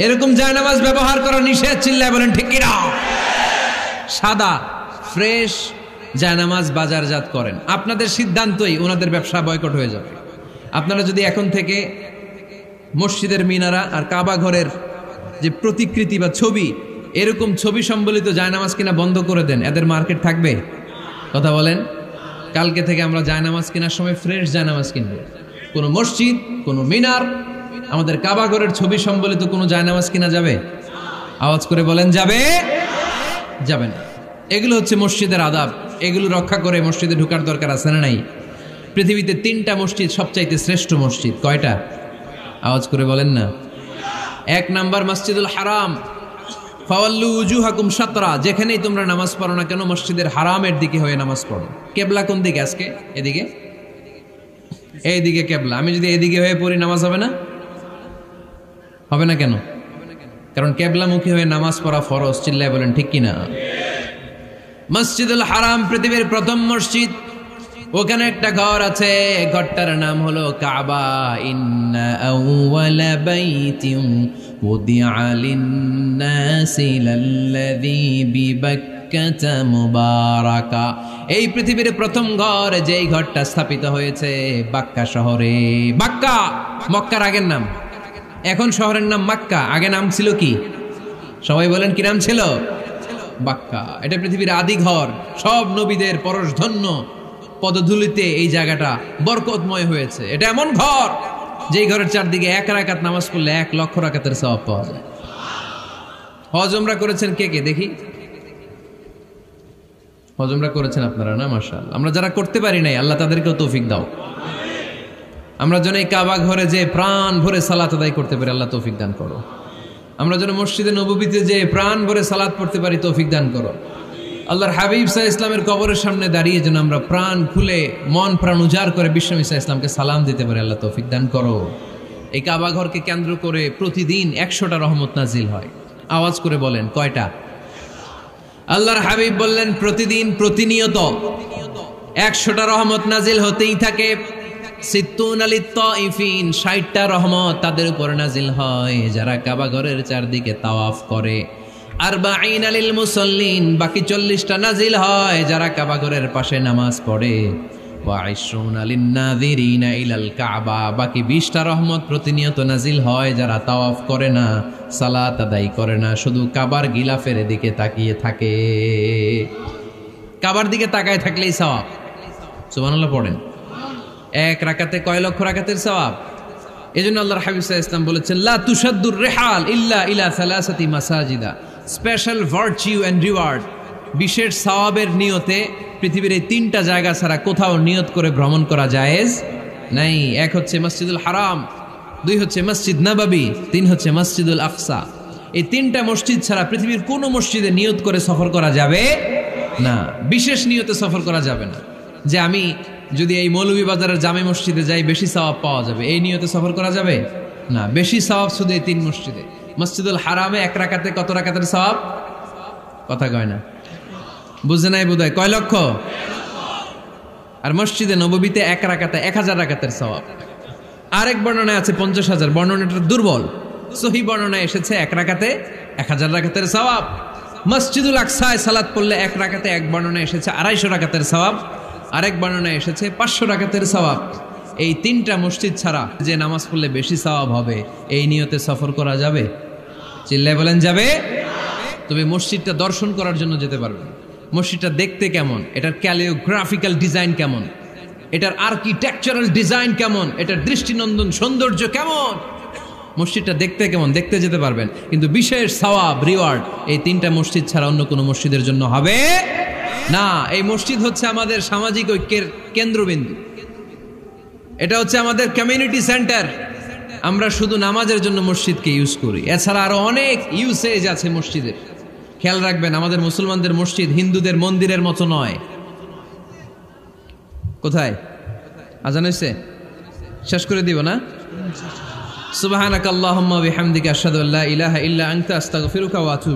A: এরকম জায়নামাজ ব্যবহার করা নিষেধ। চিল্লায় বলেন ঠিক কিনা? সাদা ফ্রেশ জায়নামাজ বাজারজাত করেন, আপনাদের সিদ্ধান্তই ওনাদের ব্যবসা বয়কট হয়ে যাবে। আপনারা যদি এখন থেকে মসজিদের মিনারা আর কাবা ঘরের যে প্রতিকৃতি বা ছবি, এরকম ছবি সম্বলিত জায়নামাজ কিনা বন্ধ করে দেন, এদের মার্কেট থাকবে? কথা বলেন। কালকে থেকে আমরা জায়নামাজ কেনার সময় ফ্রেশ জায়নামাজ কিনবো। কোনো মসজিদ, কোনো মিনার, আমাদের কাবা ঘরের ছবি সম্বলিত কোনো জায়নামাজ কিনা যাবে? আওয়াজ করে বলেন, যাবে? যাবে না। এগুলো হচ্ছে মসজিদের আদাব। এগুলো রক্ষা করে মসজিদে ঢোকার দরকার আছে না নাই? পৃথিবীতে 3টা মসজিদ সবচাইতে শ্রেষ্ঠ মসজিদ। কয়টা? আওয়াজ করে বলেন না। 1 নাম্বার মসজিদুল হারাম, ফাওয়াল্লু উজুহাকুম শাতরা, যেখানেই তোমরা নামাজ পড়ো না কেন মসজিদের হারামের দিকে হয়ে নামাজ পড়ো। কেবলা কোন দিকে আজকে? এদিকে, এইদিকে কেবলা। আমি যদি এদিকে হয়ে পড়ি নামাজ হবে না? হবে না কেন? কারণ কেবলামুখী হয়ে নামাজ পড়া ফরজ। চিল্লায় বলেন ঠিক কিনা? মসজিদুল হারাম পৃথিবীর প্রথম মসজিদ। ওখানে একটা ঘর আছে, ঘরটার নাম হলো কাবা। ইন্না আউওয়ালা বাইতিন উদিআ লিন-নাসি লাল্লাযী বিবাক্কাতা মুবারাকা। এই পৃথিবীর প্রথম ঘর, যেই ঘরটা স্থাপিত হয়েছে বাক্কা শহরে। বাক্কা মক্কার আগের নাম, এখন শহরের নাম মক্কা। আগে নাম ছিল কি? সবাই বলেন কি নাম ছিল? বাক্কা। এটা পৃথিবীর আদি ঘর। সব নবীদের পরশধন্য পদধূলিতে এই জায়গাটা বরকতময় হয়েছে। এটা এমন ঘর যেই ঘরের চারদিকে 1 রাকাত নামাজ পড়লে 1 লক্ষ রাকাতের সওয়াব পাওয়া যায়। হজ উমরা করেছেন কে কে দেখি? হজ উমরা করেছেন আপনারা না? মাশাআল্লাহ। আমরা যারা করতে পারি নাই, আল্লাহ তাদেরকেও তৌফিক দাও। আমরা যেন এই কাবা ঘরে যে প্রাণ ভরে সালাত আদায় করতে পারি, আল্লাহ তৌফিক দান করো। আমরা যেন মসজিদে নববীতে যে প্রাণ ভরে সালাত পড়তে পারি, তৌফিক দান করো। আল্লাহর হাবিব সাল্লাল্লাহু আলাইহি ইসলামের কবরের সামনে দাঁড়িয়ে যেন আমরা প্রাণ খুলে মন প্রাণ উজাড় করে বিশ্বনবী সাল্লাল্লাহু আলাইহি ইসলামকে সালাম দিতে পারি। আল্লাহ তৌফিক দান করো। এই কাবা ঘরকে কেন্দ্র করে প্রতিদিন 100টা রহমত নাজিল হয়। আওয়াজ করে বলেন কয়টা? আল্লাহর হাবিব বললেন প্রতিদিন প্রতিনিয়ত 100টা রহমত নাজিল হতেই থাকে। 60টা রহমত তাদের উপর নাজিল হয় যারা কাবা ঘরের চারদিকে তাওয়াফ করে। 40 লিল মুসাল্লিন, বাকি 40টা নাজিল হয় যারা কাবা ঘরের পাশে নামাজ পড়ে। 20 লিন নাযিরিনা ইলাল কাবা, বাকি 20টা রহমত প্রতিনিয়ত নাজিল হয় যারা তাওয়াফ করে না, সালাত আদায় করে না, শুধু কাবার গিলাফের দিকে তাকিয়ে থাকে। কাবার দিকে তাকায় থাকলেই সওয়াব। সুবহানাল্লাহ পড়েন। এক রাকাতে কয় লক্ষ রাকাতের সওয়াব। এজন্য আল্লাহর হাবিব সাল্লাল্লাহু আলাইহি ওয়াসাল্লাম বলেছেন লা তুশাদ্দুর রিহাল ইল্লা ইলা সালাসাতি মাসাজিদা, স্পেশাল ভার্চু এন্ড রিওয়ার্ড, বিশেষ সওয়াবের নিয়তে পৃথিবীর এই 3টা জায়গা ছাড়া কোথাও নিয়ত করে ভ্রমণ করা জায়েজ নাই। এক হচ্ছে মসজিদুল হারাম, 2 হচ্ছে মসজিদ নববী, 3 হচ্ছে মসজিদুল আকসা। এই 3টা মসজিদ ছাড়া পৃথিবীর কোনো মসজিদে নিয়ত করে সফর করা যাবে না। বিশেষ নিয়তে সফর করা যাবে না যে আমি যদি এই মৌলভীবাজারের জামে মসজিদে যাই বেশি সওয়াব পাওয়া যাবে, এই নিয়তে সফর করা যাবে না। বেশি সওয়াব শুধু এই 3 মসজিদে। মসজিদুল হারামে 1 রাকাতে কত রাকাতের সওয়াব? কথা কয় না, বুঝে নাই বোধহয়। কয় লক্ষ? আর মসজিদে নববীতে 1 রাকাতে 1000 রাকাতের সওয়াব। আরেক বর্ণনায় আছে 50,000, বর্ণনাটা দুর্বল। সহিহ বর্ণনায় এসেছে 1 রাকাতে 1000 রাকাতের সওয়াব। মসজিদুল আকসায় সালাত পড়লে 1 রাকাতে, এক বর্ণনায় এসেছে 250 রাকাতের সওয়াব, আরেক বর্ণনায় এসেছে 500 রাকাতের সওয়াব। এই 3টা মসজিদ ছাড়া যে নামাজ পড়লে বেশি সওয়াব হবে, এই নিয়তে সফর করা যাবে? চিল্লায় বলেন যাবে। তবে মসজিদটা দর্শন করার জন্য যেতে পারবেন। মসজিদটা দেখতে কেমন, এটার ক্যালিওগ্রাফিক্যাল ডিজাইন কেমন, এটার আর্কিটেকচারাল ডিজাইন কেমন, এটার দৃষ্টিনন্দন সৌন্দর্য কেমন, মসজিদটা দেখতে কেমন, দেখতে যেতে পারবেন। কিন্তু বিশেষ সওয়াব রিওয়ার্ড এই 3টা মসজিদ ছাড়া অন্য কোনো মসজিদের জন্য হবে না। এই মসজিদ হচ্ছে আমাদের সামাজিক ঐক্যের কেন্দ্রবিন্দু, এটা হচ্ছে আমাদের কমিউনিটি সেন্টার। আমরা শুধু নামাজের জন্য মসজিদকে ইউজ করি, এছাড়া আরো অনেক ইউসেজ আছে মসজিদের। খেয়াল রাখবেন, আমাদের মুসলমানদের মসজিদ হিন্দুদের মন্দিরের মতো নয়। কোথায় আজান হইছে? শেষ করে দিব না? সুবহানাকাল্লাহুম্মা ওয়া বিহামদিকা আশহাদু আল্লা ইলাহা ইল্লা আনতা আস্তাগফিরুকা ওয়া আতুবু